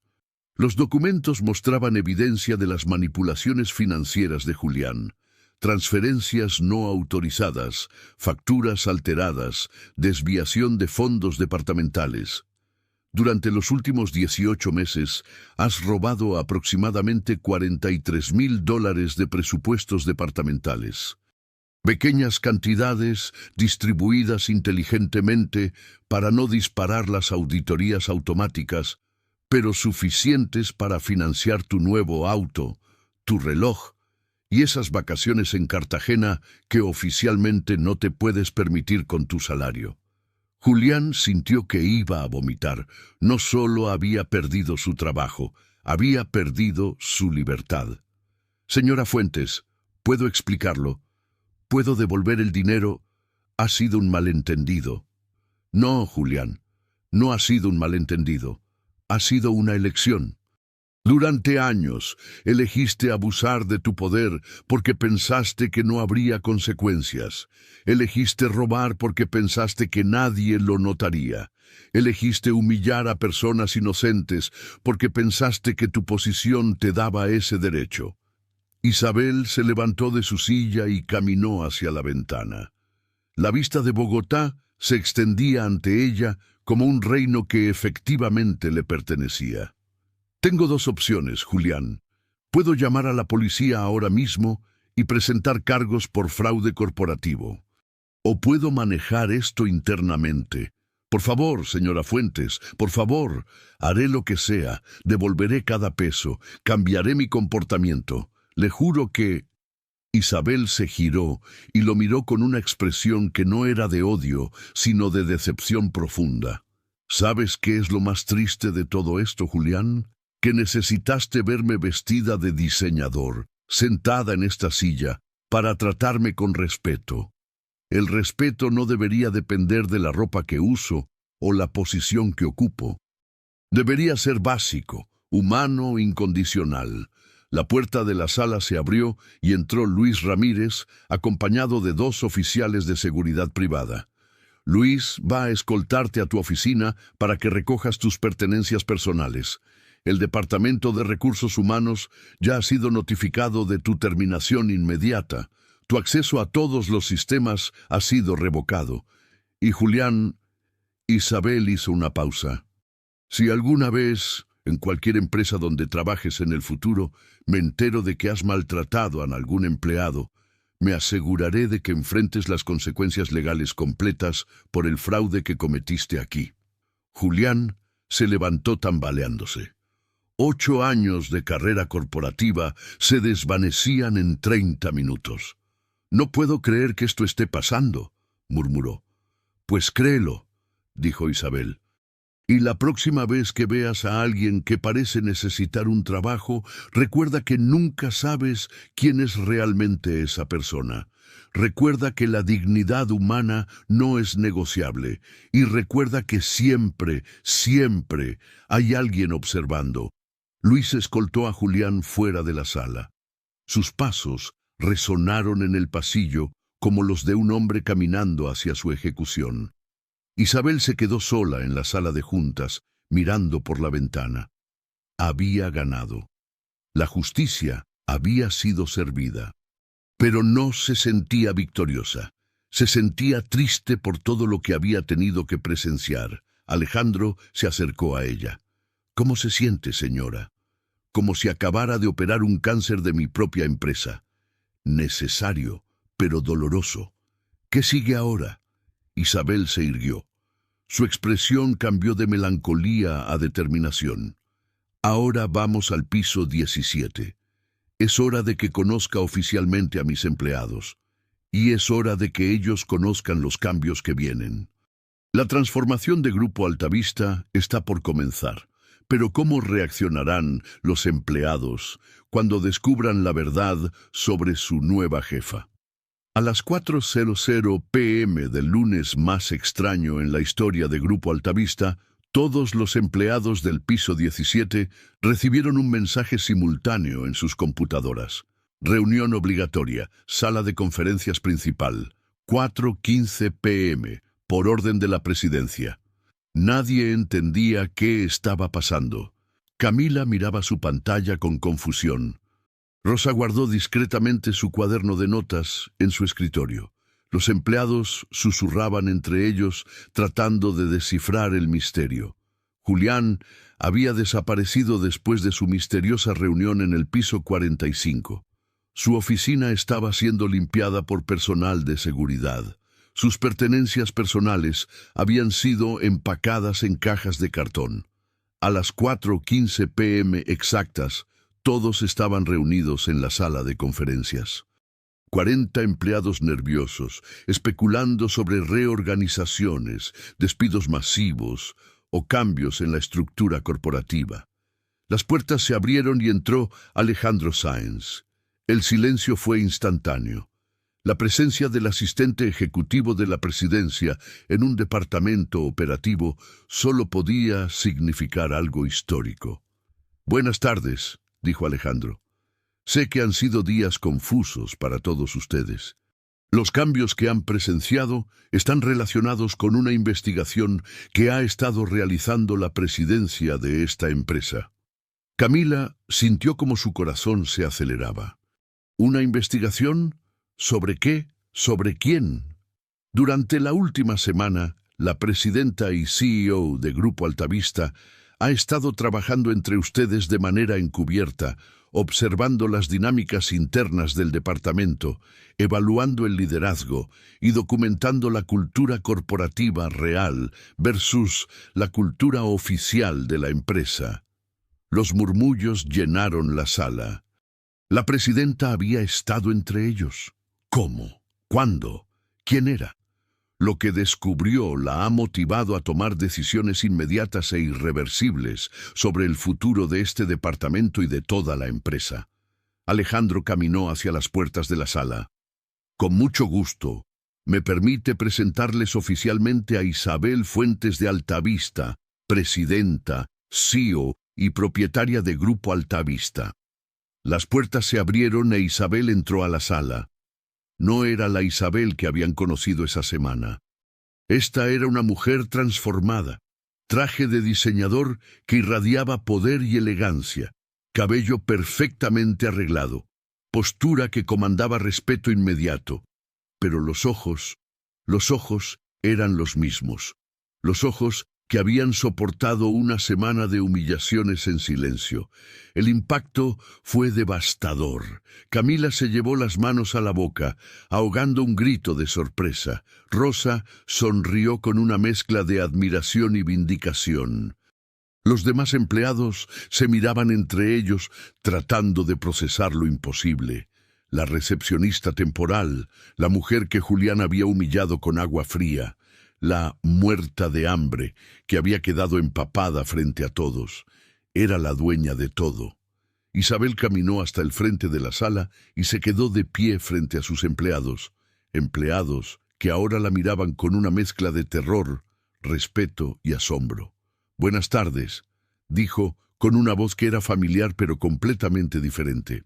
Los documentos mostraban evidencia de las manipulaciones financieras de Julián. Transferencias no autorizadas, facturas alteradas, desviación de fondos departamentales. «Durante los últimos 18 meses has robado aproximadamente $43,000 de presupuestos departamentales. Pequeñas cantidades distribuidas inteligentemente para no disparar las auditorías automáticas, pero suficientes para financiar tu nuevo auto, tu reloj y esas vacaciones en Cartagena que oficialmente no te puedes permitir con tu salario». Julián sintió que iba a vomitar. No solo había perdido su trabajo, había perdido su libertad. Señora Fuentes, ¿puedo explicarlo? ¿Puedo devolver el dinero? Ha sido un malentendido. No, Julián, no ha sido un malentendido. Ha sido una elección. Durante años elegiste abusar de tu poder porque pensaste que no habría consecuencias. Elegiste robar porque pensaste que nadie lo notaría. Elegiste humillar a personas inocentes porque pensaste que tu posición te daba ese derecho. Isabel se levantó de su silla y caminó hacia la ventana. La vista de Bogotá se extendía ante ella como un reino que efectivamente le pertenecía. Tengo dos opciones, Julián. Puedo llamar a la policía ahora mismo y presentar cargos por fraude corporativo. O puedo manejar esto internamente. Por favor, señora Fuentes, por favor, haré lo que sea, devolveré cada peso, cambiaré mi comportamiento. Le juro que... Isabel se giró y lo miró con una expresión que no era de odio, sino de decepción profunda. ¿Sabes qué es lo más triste de todo esto, Julián? Que necesitaste verme vestida de diseñador, sentada en esta silla, para tratarme con respeto. El respeto no debería depender de la ropa que uso o la posición que ocupo. Debería ser básico, humano, incondicional. La puerta de la sala se abrió y entró Luis Ramírez, acompañado de dos oficiales de seguridad privada. Luis va a escoltarte a tu oficina para que recojas tus pertenencias personales. El Departamento de Recursos Humanos ya ha sido notificado de tu terminación inmediata. Tu acceso a todos los sistemas ha sido revocado. Y Julián, Isabel hizo una pausa. Si alguna vez, en cualquier empresa donde trabajes en el futuro, me entero de que has maltratado a algún empleado, me aseguraré de que enfrentes las consecuencias legales completas por el fraude que cometiste aquí. Julián se levantó tambaleándose. 8 años de carrera corporativa se desvanecían en 30 minutos. No puedo creer que esto esté pasando, murmuró. Pues créelo, dijo Isabel. Y la próxima vez que veas a alguien que parece necesitar un trabajo, recuerda que nunca sabes quién es realmente esa persona. Recuerda que la dignidad humana no es negociable. Y recuerda que siempre, siempre hay alguien observando. Luis escoltó a Julián fuera de la sala. Sus pasos resonaron en el pasillo como los de un hombre caminando hacia su ejecución. Isabel se quedó sola en la sala de juntas, mirando por la ventana. Había ganado. La justicia había sido servida. Pero no se sentía victoriosa. Se sentía triste por todo lo que había tenido que presenciar. Alejandro se acercó a ella. ¿Cómo se siente, señora? Como si acabara de operar un cáncer de mi propia empresa. Necesario, pero doloroso. ¿Qué sigue ahora? Isabel se irguió. Su expresión cambió de melancolía a determinación. Ahora vamos al piso 17. Es hora de que conozca oficialmente a mis empleados. Y es hora de que ellos conozcan los cambios que vienen. La transformación de Grupo Altavista está por comenzar. Pero ¿cómo reaccionarán los empleados cuando descubran la verdad sobre su nueva jefa? A las 4:00 p.m. del lunes más extraño en la historia de Grupo Altavista, todos los empleados del piso 17 recibieron un mensaje simultáneo en sus computadoras. Reunión obligatoria, sala de conferencias principal, 4:15 p.m., por orden de la presidencia. Nadie entendía qué estaba pasando. Camila miraba su pantalla con confusión. Rosa guardó discretamente su cuaderno de notas en su escritorio. Los empleados susurraban entre ellos, tratando de descifrar el misterio. Julián había desaparecido después de su misteriosa reunión en el piso 45. Su oficina estaba siendo limpiada por personal de seguridad. Sus pertenencias personales habían sido empacadas en cajas de cartón. A las 4:15 p.m. exactas, todos estaban reunidos en la sala de conferencias. 40 empleados nerviosos, especulando sobre reorganizaciones, despidos masivos o cambios en la estructura corporativa. Las puertas se abrieron y entró Alejandro Sáenz. El silencio fue instantáneo. La presencia del asistente ejecutivo de la presidencia en un departamento operativo solo podía significar algo histórico. «Buenas tardes», dijo Alejandro. «Sé que han sido días confusos para todos ustedes. Los cambios que han presenciado están relacionados con una investigación que ha estado realizando la presidencia de esta empresa». Camila sintió como su corazón se aceleraba. ¿Una investigación? ¿Sobre qué? ¿Sobre quién? Durante la última semana, la presidenta y CEO de Grupo Altavista ha estado trabajando entre ustedes de manera encubierta, observando las dinámicas internas del departamento, evaluando el liderazgo y documentando la cultura corporativa real versus la cultura oficial de la empresa. Los murmullos llenaron la sala. La presidenta había estado entre ellos. ¿Cómo? ¿Cuándo? ¿Quién era? Lo que descubrió la ha motivado a tomar decisiones inmediatas e irreversibles sobre el futuro de este departamento y de toda la empresa. Alejandro caminó hacia las puertas de la sala. «Con mucho gusto, me permite presentarles oficialmente a Isabel Fuentes de Altavista, presidenta, CEO y propietaria de Grupo Altavista». Las puertas se abrieron e Isabel entró a la sala. No era la Isabel que habían conocido esa semana. Esta era una mujer transformada, traje de diseñador que irradiaba poder y elegancia, cabello perfectamente arreglado, postura que comandaba respeto inmediato. Pero los ojos eran los mismos. Los ojos que habían soportado una semana de humillaciones en silencio. El impacto fue devastador. Camila se llevó las manos a la boca, ahogando un grito de sorpresa. Rosa sonrió con una mezcla de admiración y vindicación. Los demás empleados se miraban entre ellos, tratando de procesar lo imposible. La recepcionista temporal, la mujer que Julián había humillado con agua fría, la muerta de hambre, que había quedado empapada frente a todos, era la dueña de todo. Isabel caminó hasta el frente de la sala y se quedó de pie frente a sus empleados que ahora la miraban con una mezcla de terror, respeto y asombro. «Buenas tardes», dijo, con una voz que era familiar pero completamente diferente.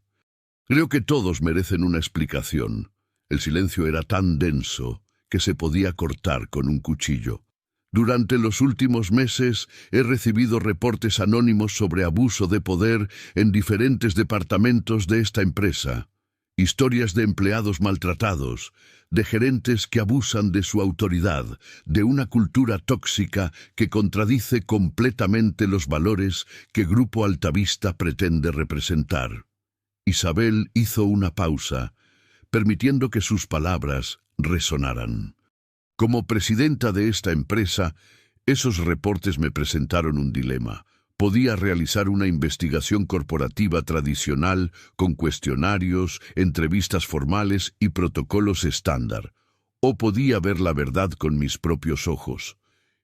«Creo que todos merecen una explicación». El silencio era tan denso que se podía cortar con un cuchillo. «Durante los últimos meses he recibido reportes anónimos sobre abuso de poder en diferentes departamentos de esta empresa. Historias de empleados maltratados, de gerentes que abusan de su autoridad, de una cultura tóxica que contradice completamente los valores que Grupo Altavista pretende representar». Isabel hizo una pausa, permitiendo que sus palabras resonaran. «Como presidenta de esta empresa, esos reportes me presentaron un dilema. Podía realizar una investigación corporativa tradicional con cuestionarios, entrevistas formales y protocolos estándar, o podía ver la verdad con mis propios ojos».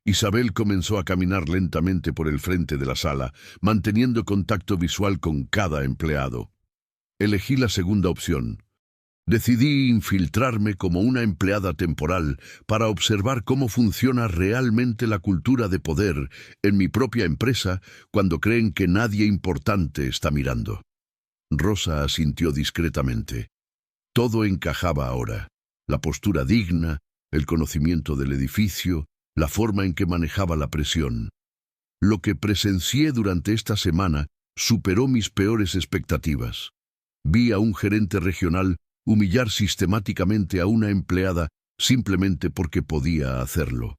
Isabel comenzó a caminar lentamente por el frente de la sala, manteniendo contacto visual con cada empleado. «Elegí la segunda opción. Decidí infiltrarme como una empleada temporal para observar cómo funciona realmente la cultura de poder en mi propia empresa cuando creen que nadie importante está mirando». Rosa asintió discretamente. Todo encajaba ahora: la postura digna, el conocimiento del edificio, la forma en que manejaba la presión. Lo que presencié durante esta semana superó mis peores expectativas. Vi a un gerente regional humillar sistemáticamente a una empleada simplemente porque podía hacerlo.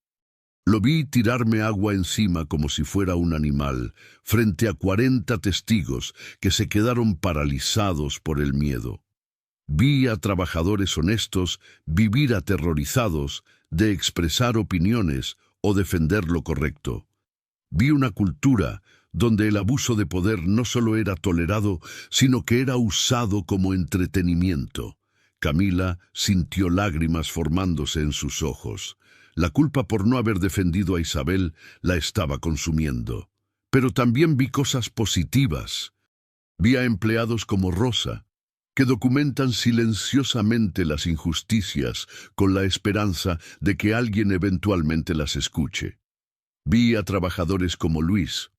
Lo vi tirarme agua encima como si fuera un animal, frente a 40 testigos que se quedaron paralizados por el miedo. Vi a trabajadores honestos vivir aterrorizados de expresar opiniones o defender lo correcto. Vi una cultura donde el abuso de poder no solo era tolerado, sino que era usado como entretenimiento. Camila sintió lágrimas formándose en sus ojos. La culpa por no haber defendido a Isabel la estaba consumiendo. Pero también vi cosas positivas. Vi a empleados como Rosa, que documentan silenciosamente las injusticias con la esperanza de que alguien eventualmente las escuche. Vi a trabajadores como Luis,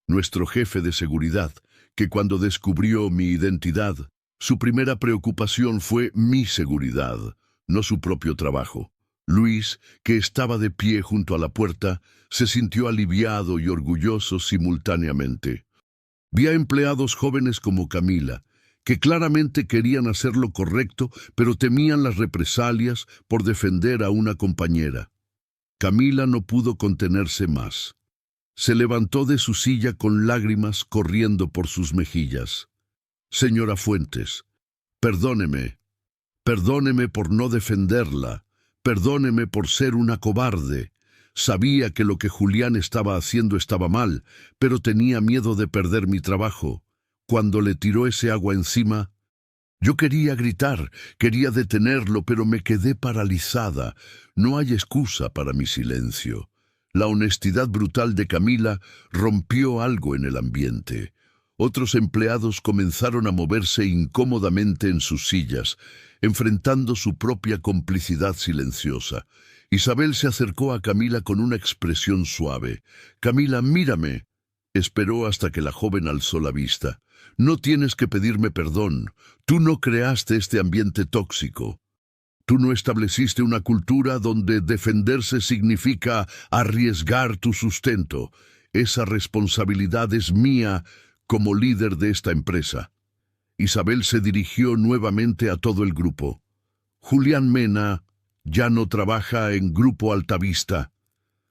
nuestro jefe de seguridad, que cuando descubrió mi identidad, su primera preocupación fue mi seguridad, no su propio trabajo. Luis, que estaba de pie junto a la puerta, se sintió aliviado y orgulloso simultáneamente. Vi a empleados jóvenes como Camila, que claramente querían hacer lo correcto, pero temían las represalias por defender a una compañera. Camila no pudo contenerse más. Se levantó de su silla con lágrimas corriendo por sus mejillas. Señora Fuentes, perdóneme. Perdóneme por no defenderla. Perdóneme por ser una cobarde. Sabía que lo que Julián estaba haciendo estaba mal, pero tenía miedo de perder mi trabajo. Cuando le tiró ese agua encima, yo quería gritar, quería detenerlo, pero me quedé paralizada. No hay excusa para mi silencio. La honestidad brutal de Camila rompió algo en el ambiente. Otros empleados comenzaron a moverse incómodamente en sus sillas, enfrentando su propia complicidad silenciosa. Isabel se acercó a Camila con una expresión suave. «Camila, mírame». Esperó hasta que la joven alzó la vista. «No tienes que pedirme perdón. Tú no creaste este ambiente tóxico. Tú no estableciste una cultura donde defenderse significa arriesgar tu sustento. Esa responsabilidad es mía como líder de esta empresa». Isabel se dirigió nuevamente a todo el grupo. «Julián Mena ya no trabaja en Grupo Altavista.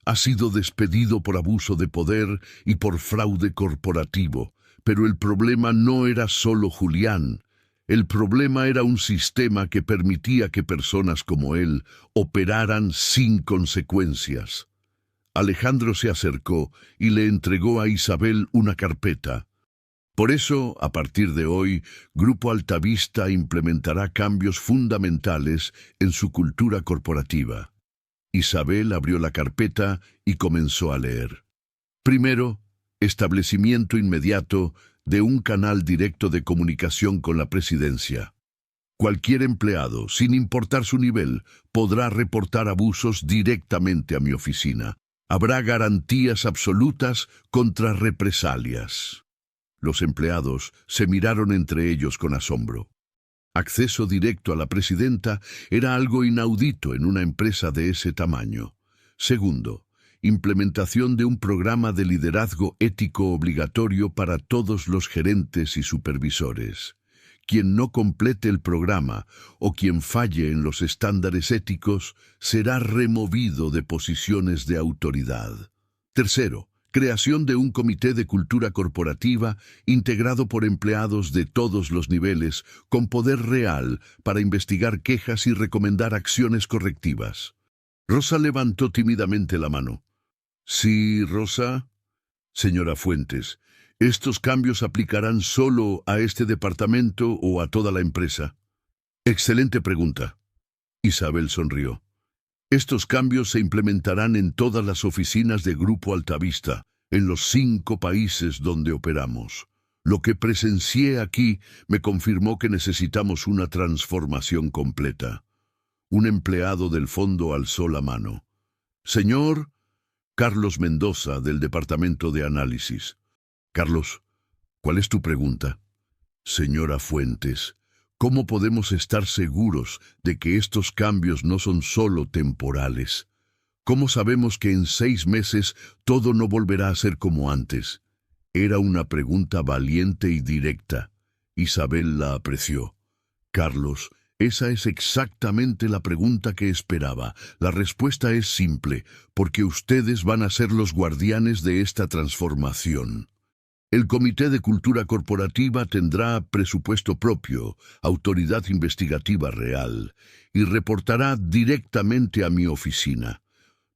Ha sido despedido por abuso de poder y por fraude corporativo. Pero el problema no era solo Julián. El problema era un sistema que permitía que personas como él operaran sin consecuencias». Alejandro se acercó y le entregó a Isabel una carpeta. «Por eso, a partir de hoy, Grupo Altavista implementará cambios fundamentales en su cultura corporativa». Isabel abrió la carpeta y comenzó a leer. Primero, establecimiento inmediato de un canal directo de comunicación con la presidencia. Cualquier empleado, sin importar su nivel, podrá reportar abusos directamente a mi oficina. Habrá garantías absolutas contra represalias. Los empleados se miraron entre ellos con asombro. Acceso directo a la presidenta era algo inaudito en una empresa de ese tamaño. Segundo, implementación de un programa de liderazgo ético obligatorio para todos los gerentes y supervisores. Quien no complete el programa o quien falle en los estándares éticos será removido de posiciones de autoridad. Tercero, creación de un comité de cultura corporativa integrado por empleados de todos los niveles con poder real para investigar quejas y recomendar acciones correctivas. Rosa levantó tímidamente la mano. «Sí, Rosa». «Señora Fuentes, ¿estos cambios aplicarán solo a este departamento o a toda la empresa?» «Excelente pregunta». Isabel sonrió. «Estos cambios se implementarán en todas las oficinas de Grupo Altavista, en los 5 países donde operamos. Lo que presencié aquí me confirmó que necesitamos una transformación completa». Un empleado del fondo alzó la mano. «Señor Carlos Mendoza, del Departamento de Análisis». «Carlos, ¿cuál es tu pregunta?» «Señora Fuentes, ¿cómo podemos estar seguros de que estos cambios no son solo temporales? ¿Cómo sabemos que en 6 meses todo no volverá a ser como antes?» Era una pregunta valiente y directa. Isabel la apreció. «Carlos, esa es exactamente la pregunta que esperaba. La respuesta es simple, porque ustedes van a ser los guardianes de esta transformación. El Comité de Cultura Corporativa tendrá presupuesto propio, autoridad investigativa real, y reportará directamente a mi oficina.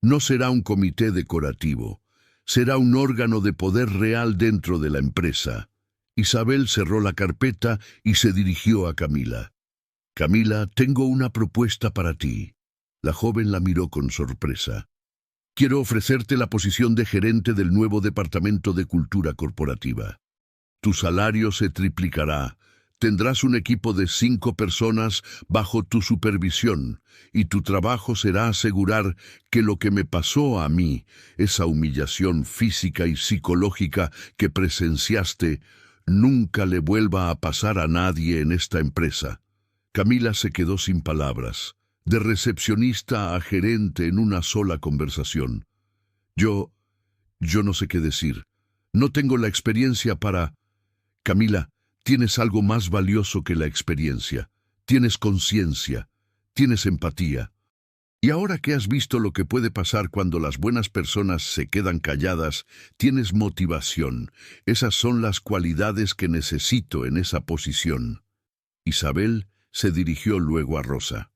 No será un comité decorativo, será un órgano de poder real dentro de la empresa». Isabel cerró la carpeta y se dirigió a Camila. Camila, tengo una propuesta para ti. La joven la miró con sorpresa. Quiero ofrecerte la posición de gerente del nuevo Departamento de Cultura Corporativa. Tu salario se triplicará. Tendrás un equipo de 5 personas bajo tu supervisión y tu trabajo será asegurar que lo que me pasó a mí, esa humillación física y psicológica que presenciaste, nunca le vuelva a pasar a nadie en esta empresa. Camila se quedó sin palabras, de recepcionista a gerente en una sola conversación. Yo no sé qué decir. No tengo la experiencia para... Camila, tienes algo más valioso que la experiencia. Tienes conciencia, tienes empatía. Y ahora que has visto lo que puede pasar cuando las buenas personas se quedan calladas, tienes motivación. Esas son las cualidades que necesito en esa posición. Isabel se dirigió luego a Rosa.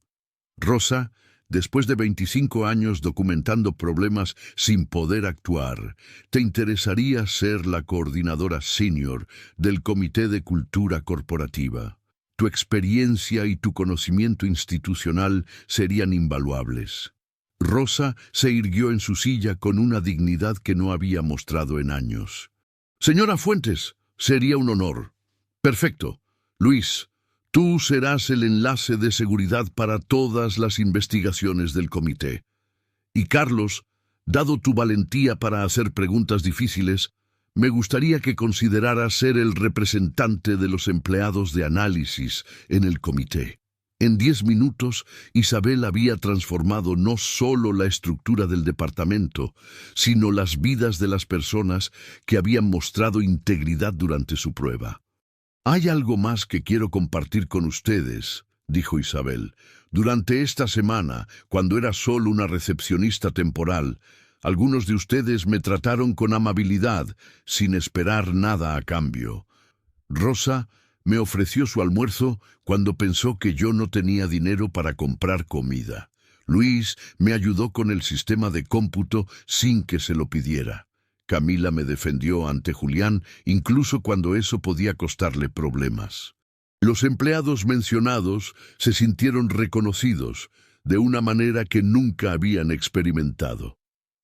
Rosa, después de 25 años documentando problemas sin poder actuar, ¿te interesaría ser la coordinadora senior del Comité de Cultura Corporativa? Tu experiencia y tu conocimiento institucional serían invaluables. Rosa se irguió en su silla con una dignidad que no había mostrado en años. Señora Fuentes, sería un honor. Perfecto. Luis, tú serás el enlace de seguridad para todas las investigaciones del comité. Y Carlos, dado tu valentía para hacer preguntas difíciles, me gustaría que consideraras ser el representante de los empleados de análisis en el comité. En 10 minutos, Isabel había transformado no solo la estructura del departamento, sino las vidas de las personas que habían mostrado integridad durante su prueba. Hay algo más que quiero compartir con ustedes, dijo Isabel. Durante esta semana, cuando era solo una recepcionista temporal, algunos de ustedes me trataron con amabilidad, sin esperar nada a cambio. Rosa me ofreció su almuerzo cuando pensó que yo no tenía dinero para comprar comida. Luis me ayudó con el sistema de cómputo sin que se lo pidiera. Camila me defendió ante Julián, incluso cuando eso podía costarle problemas. Los empleados mencionados se sintieron reconocidos de una manera que nunca habían experimentado.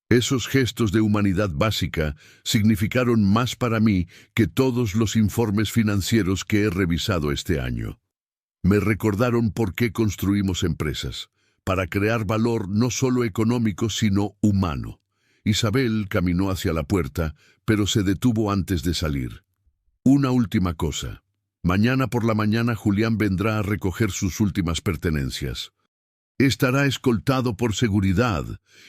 Esos gestos de humanidad básica significaron más para mí que todos los informes financieros que he revisado este año. Me recordaron por qué construimos empresas, para crear valor no solo económico sino humano. Isabel caminó hacia la puerta, pero se detuvo antes de salir. Una última cosa. Mañana por la mañana Julián vendrá a recoger sus últimas pertenencias. Estará escoltado por seguridad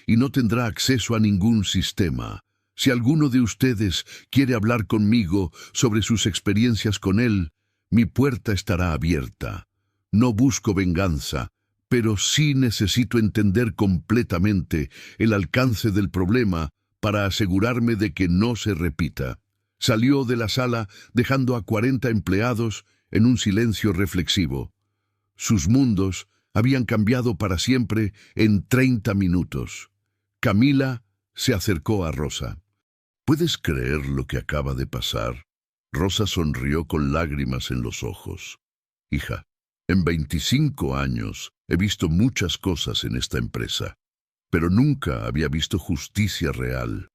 y no tendrá acceso a ningún sistema. Si alguno de ustedes quiere hablar conmigo sobre sus experiencias con él, mi puerta estará abierta. No busco venganza, pero sí necesito entender completamente el alcance del problema para asegurarme de que no se repita. Salió de la sala dejando a 40 empleados en un silencio reflexivo. Sus mundos habían cambiado para siempre en 30 minutos. Camila se acercó a Rosa. ¿Puedes creer lo que acaba de pasar? Rosa sonrió con lágrimas en los ojos. Hija, en 25 años he visto muchas cosas en esta empresa, pero nunca había visto justicia real.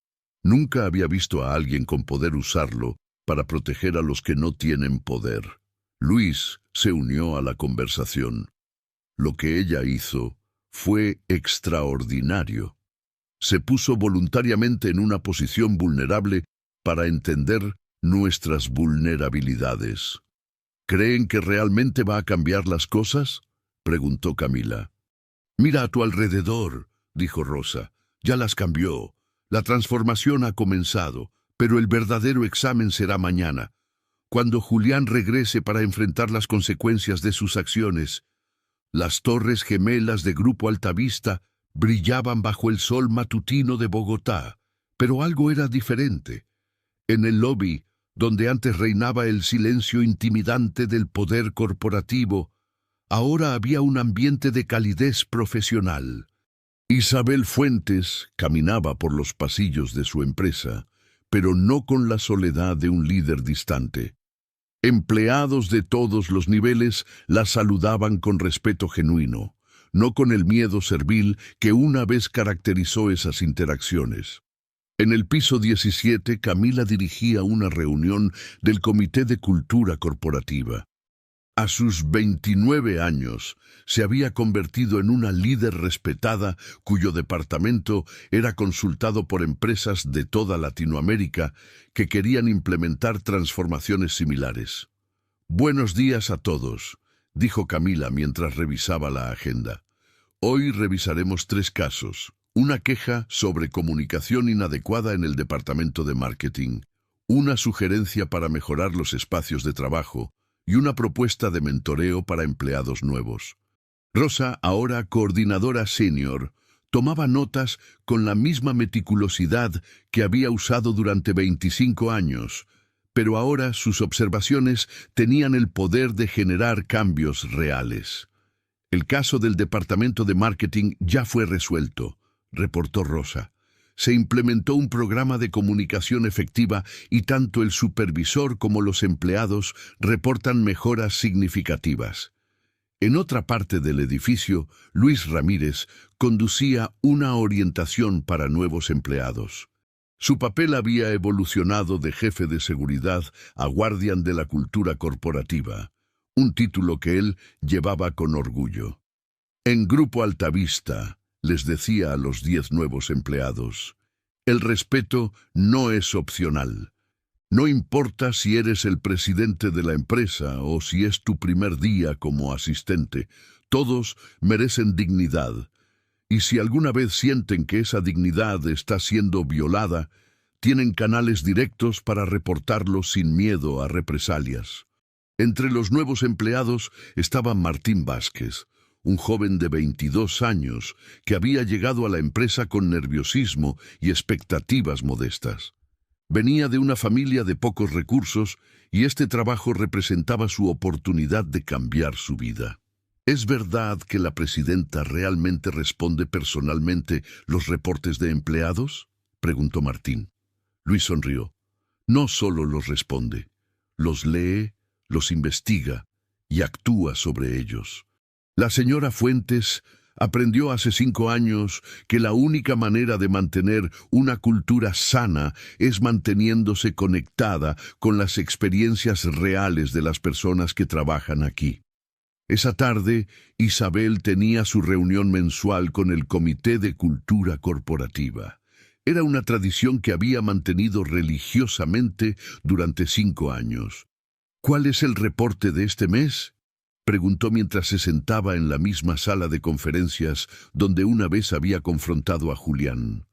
Nunca había visto a alguien con poder usarlo para proteger a los que no tienen poder. Luis se unió a la conversación. Lo que ella hizo fue extraordinario. Se puso voluntariamente en una posición vulnerable para entender nuestras vulnerabilidades. ¿Creen que realmente va a cambiar las cosas?, preguntó Camila. Mira a tu alrededor, dijo Rosa. Ya las cambió. La transformación ha comenzado, pero el verdadero examen será mañana, cuando Julián regrese para enfrentar las consecuencias de sus acciones. Las torres gemelas de Grupo Altavista brillaban bajo el sol matutino de Bogotá, pero algo era diferente. En el lobby, donde antes reinaba el silencio intimidante del poder corporativo, ahora había un ambiente de calidez profesional. Isabel Fuentes caminaba por los pasillos de su empresa, pero no con la soledad de un líder distante. Empleados de todos los niveles la saludaban con respeto genuino, no con el miedo servil que una vez caracterizó esas interacciones. En el piso 17, Camila dirigía una reunión del Comité de Cultura Corporativa. A sus 29 años, se había convertido en una líder respetada cuyo departamento era consultado por empresas de toda Latinoamérica que querían implementar transformaciones similares. «Buenos días a todos», dijo Camila mientras revisaba la agenda. «Hoy revisaremos 3 casos. Una queja sobre comunicación inadecuada en el departamento de marketing, una sugerencia para mejorar los espacios de trabajo y una propuesta de mentoreo para empleados nuevos». Rosa, ahora coordinadora senior, tomaba notas con la misma meticulosidad que había usado durante 25 años, pero ahora sus observaciones tenían el poder de generar cambios reales. «El caso del departamento de marketing ya fue resuelto», reportó Rosa. «Se implementó un programa de comunicación efectiva y tanto el supervisor como los empleados reportan mejoras significativas». En otra parte del edificio, Luis Ramírez conducía una orientación para nuevos empleados. Su papel había evolucionado de jefe de seguridad a guardián de la cultura corporativa, un título que él llevaba con orgullo. En Grupo Altavista, les decía a los 10 nuevos empleados, el respeto no es opcional. No importa si eres el presidente de la empresa o si es tu primer día como asistente, todos merecen dignidad. Y si alguna vez sienten que esa dignidad está siendo violada, tienen canales directos para reportarlo sin miedo a represalias. Entre los nuevos empleados estaba Martín Vázquez, un joven de 22 años que había llegado a la empresa con nerviosismo y expectativas modestas. Venía de una familia de pocos recursos y este trabajo representaba su oportunidad de cambiar su vida. ¿Es verdad que la presidenta realmente responde personalmente los reportes de empleados?, preguntó Martín. Luis sonrió. No solo los responde, los lee, los investiga y actúa sobre ellos. La señora Fuentes aprendió hace 5 años que la única manera de mantener una cultura sana es manteniéndose conectada con las experiencias reales de las personas que trabajan aquí. Esa tarde, Isabel tenía su reunión mensual con el Comité de Cultura Corporativa. Era una tradición que había mantenido religiosamente durante 5 años. «¿Cuál es el reporte de este mes?», preguntó mientras se sentaba en la misma sala de conferencias donde una vez había confrontado a Julián.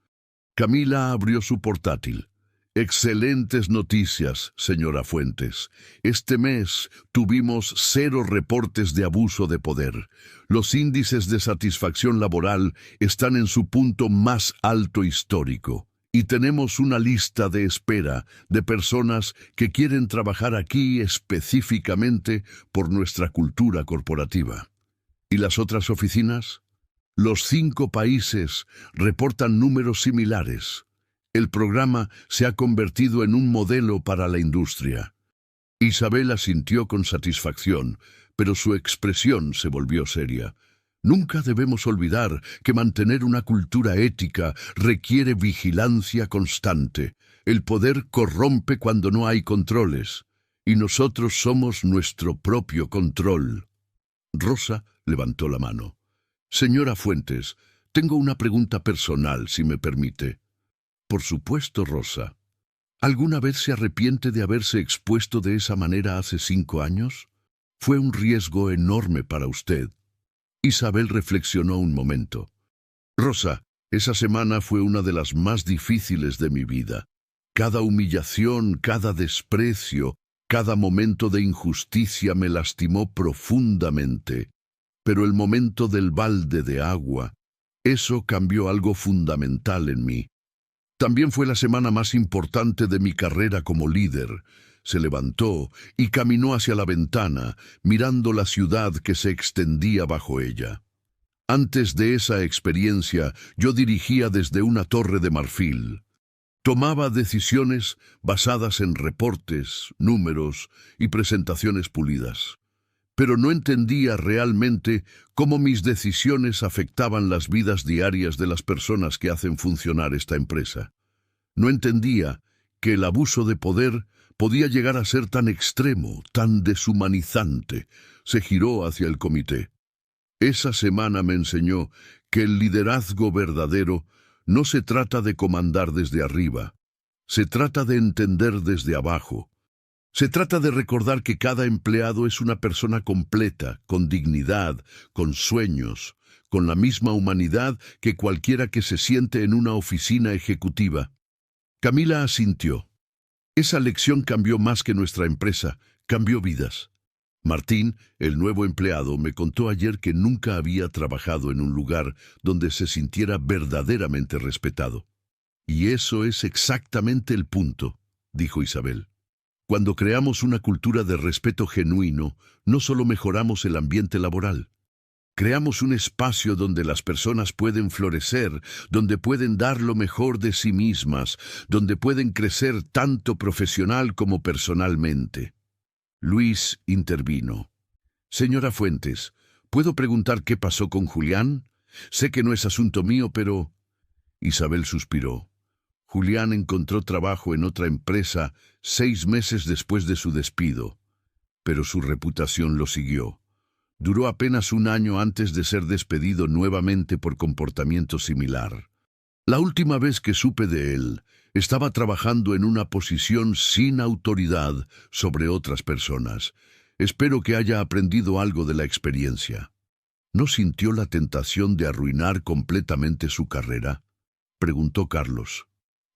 Camila abrió su portátil. «Excelentes noticias, señora Fuentes. Este mes tuvimos 0 reportes de abuso de poder. Los índices de satisfacción laboral están en su punto más alto histórico. Y tenemos una lista de espera de personas que quieren trabajar aquí específicamente por nuestra cultura corporativa». ¿Y las otras oficinas? Los 5 países reportan números similares. El programa se ha convertido en un modelo para la industria. Isabel asintió con satisfacción, pero su expresión se volvió seria. Nunca debemos olvidar que mantener una cultura ética requiere vigilancia constante. El poder corrompe cuando no hay controles, y nosotros somos nuestro propio control. Rosa levantó la mano. «Señora Fuentes, tengo una pregunta personal, si me permite». «Por supuesto, Rosa. ¿Alguna vez se arrepiente de haberse expuesto de esa manera hace 5 años? Fue un riesgo enorme para usted». Isabel reflexionó un momento. «Rosa, esa semana fue una de las más difíciles de mi vida. Cada humillación, cada desprecio, cada momento de injusticia me lastimó profundamente. Pero el momento del balde de agua, eso cambió algo fundamental en mí. También fue la semana más importante de mi carrera como líder». Se levantó y caminó hacia la ventana, mirando la ciudad que se extendía bajo ella. «Antes de esa experiencia, yo dirigía desde una torre de marfil. Tomaba decisiones basadas en reportes, números y presentaciones pulidas. Pero no entendía realmente cómo mis decisiones afectaban las vidas diarias de las personas que hacen funcionar esta empresa. No entendía que el abuso de poder podía llegar a ser tan extremo, tan deshumanizante. Se giró hacia el comité. Esa semana me enseñó que el liderazgo verdadero no se trata de comandar desde arriba, se trata de entender desde abajo. Se trata de recordar que cada empleado es una persona completa, con dignidad, con sueños, con la misma humanidad que cualquiera que se siente en una oficina ejecutiva. Camila asintió. Esa lección cambió más que nuestra empresa, cambió vidas. Martín, el nuevo empleado, me contó ayer que nunca había trabajado en un lugar donde se sintiera verdaderamente respetado. Y eso es exactamente el punto, dijo Isabel. Cuando creamos una cultura de respeto genuino, no solo mejoramos el ambiente laboral. Creamos un espacio donde las personas pueden florecer, donde pueden dar lo mejor de sí mismas, donde pueden crecer tanto profesional como personalmente. Luis intervino. Señora Fuentes, ¿puedo preguntar qué pasó con Julián? Sé que no es asunto mío, pero... Isabel suspiró. Julián encontró trabajo en otra empresa 6 meses después de su despido, pero su reputación lo siguió. Duró apenas 1 año antes de ser despedido nuevamente por comportamiento similar. La última vez que supe de él, estaba trabajando en una posición sin autoridad sobre otras personas. Espero que haya aprendido algo de la experiencia. ¿No sintió la tentación de arruinar completamente su carrera?, preguntó Carlos.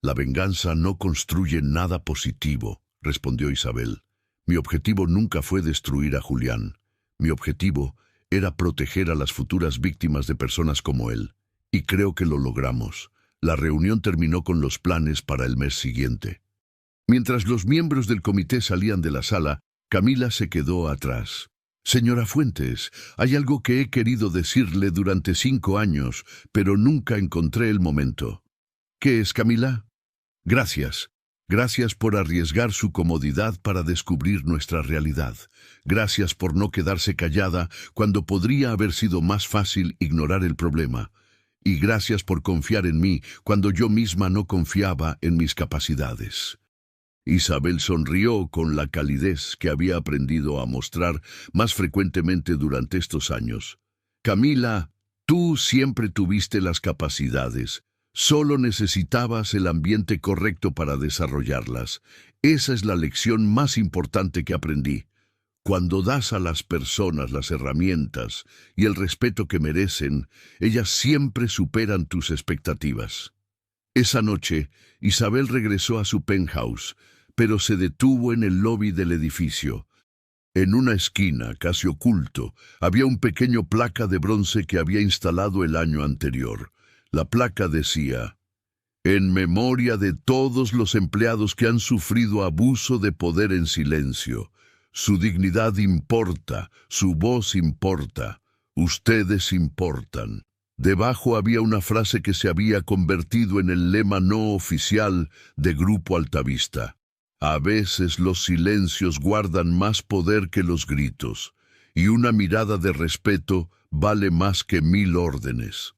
La venganza no construye nada positivo, respondió Isabel. Mi objetivo nunca fue destruir a Julián. Mi objetivo era proteger a las futuras víctimas de personas como él. Y creo que lo logramos. La reunión terminó con los planes para el mes siguiente. Mientras los miembros del comité salían de la sala, Camila se quedó atrás. Señora Fuentes, hay algo que he querido decirle durante 5 años, pero nunca encontré el momento. ¿Qué es, Camila? Gracias. Gracias por arriesgar su comodidad para descubrir nuestra realidad. Gracias por no quedarse callada cuando podría haber sido más fácil ignorar el problema. Y gracias por confiar en mí cuando yo misma no confiaba en mis capacidades. Isabel sonrió con la calidez que había aprendido a mostrar más frecuentemente durante estos años. Camila, tú siempre tuviste las capacidades. Solo necesitabas el ambiente correcto para desarrollarlas. Esa es la lección más importante que aprendí. Cuando das a las personas las herramientas y el respeto que merecen, ellas siempre superan tus expectativas. Esa noche, Isabel regresó a su penthouse, pero se detuvo en el lobby del edificio. En una esquina, casi oculto, había un pequeño placa de bronce que había instalado el año anterior. La placa decía: en memoria de todos los empleados que han sufrido abuso de poder en silencio. Su dignidad importa, su voz importa, ustedes importan. Debajo había una frase que se había convertido en el lema no oficial de Grupo Altavista. A veces los silencios guardan más poder que los gritos, y una mirada de respeto vale más que 1000 órdenes.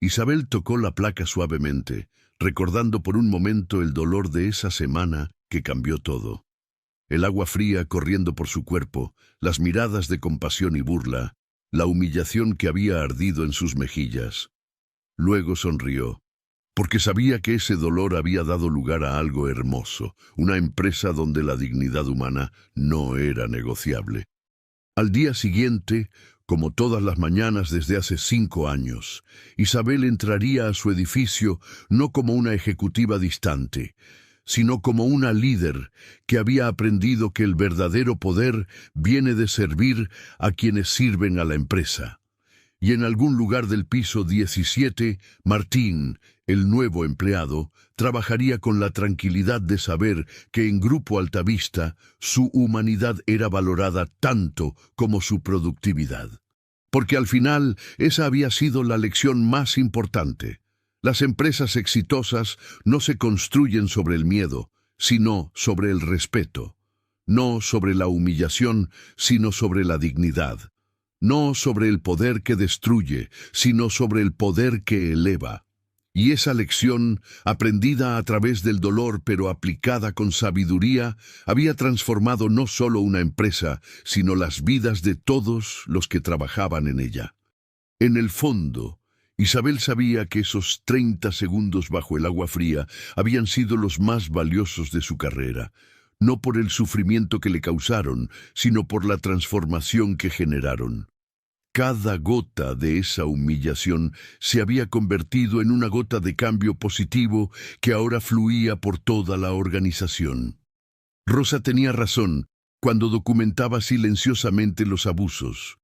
Isabel tocó la placa suavemente, recordando por un momento el dolor de esa semana que cambió todo. El agua fría corriendo por su cuerpo, las miradas de compasión y burla, la humillación que había ardido en sus mejillas. Luego sonrió, porque sabía que ese dolor había dado lugar a algo hermoso, una empresa donde la dignidad humana no era negociable. Al día siguiente, como todas las mañanas desde hace 5 años, Isabel entraría a su edificio no como una ejecutiva distante, sino como una líder que había aprendido que el verdadero poder viene de servir a quienes sirven a la empresa. Y en algún lugar del piso 17, Martín, el nuevo empleado, trabajaría con la tranquilidad de saber que en Grupo Altavista su humanidad era valorada tanto como su productividad. Porque al final esa había sido la lección más importante. Las empresas exitosas no se construyen sobre el miedo, sino sobre el respeto. No sobre la humillación, sino sobre la dignidad. No sobre el poder que destruye, sino sobre el poder que eleva. Y esa lección, aprendida a través del dolor pero aplicada con sabiduría, había transformado no solo una empresa, sino las vidas de todos los que trabajaban en ella. En el fondo, Isabel sabía que esos 30 segundos bajo el agua fría habían sido los más valiosos de su carrera, no por el sufrimiento que le causaron, sino por la transformación que generaron. Cada gota de esa humillación se había convertido en una gota de cambio positivo que ahora fluía por toda la organización. Rosa tenía razón cuando documentaba silenciosamente los abusos.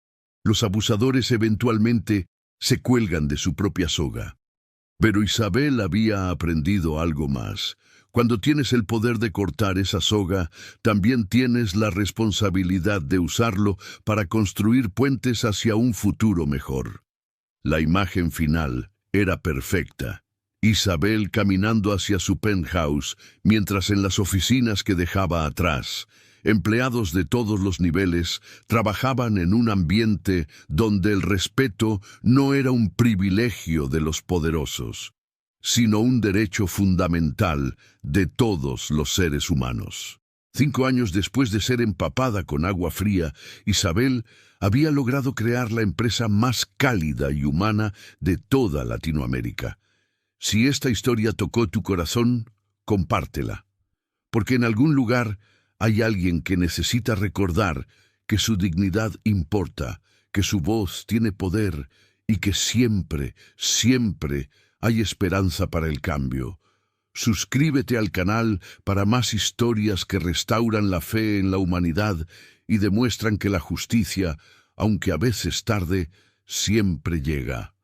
Los abusadores eventualmente se cuelgan de su propia soga. Pero Isabel había aprendido algo más. Cuando tienes el poder de cortar esa soga, también tienes la responsabilidad de usarlo para construir puentes hacia un futuro mejor. La imagen final era perfecta. Isabel caminando hacia su penthouse, mientras en las oficinas que dejaba atrás, empleados de todos los niveles trabajaban en un ambiente donde el respeto no era un privilegio de los poderosos, sino un derecho fundamental de todos los seres humanos. 5 años después de ser empapada con agua fría, Isabel había logrado crear la empresa más cálida y humana de toda Latinoamérica. Si esta historia tocó tu corazón, compártela, porque en algún lugar hay alguien que necesita recordar que su dignidad importa, que su voz tiene poder y que siempre, siempre hay esperanza para el cambio. Suscríbete al canal para más historias que restauran la fe en la humanidad y demuestran que la justicia, aunque a veces tarde, siempre llega.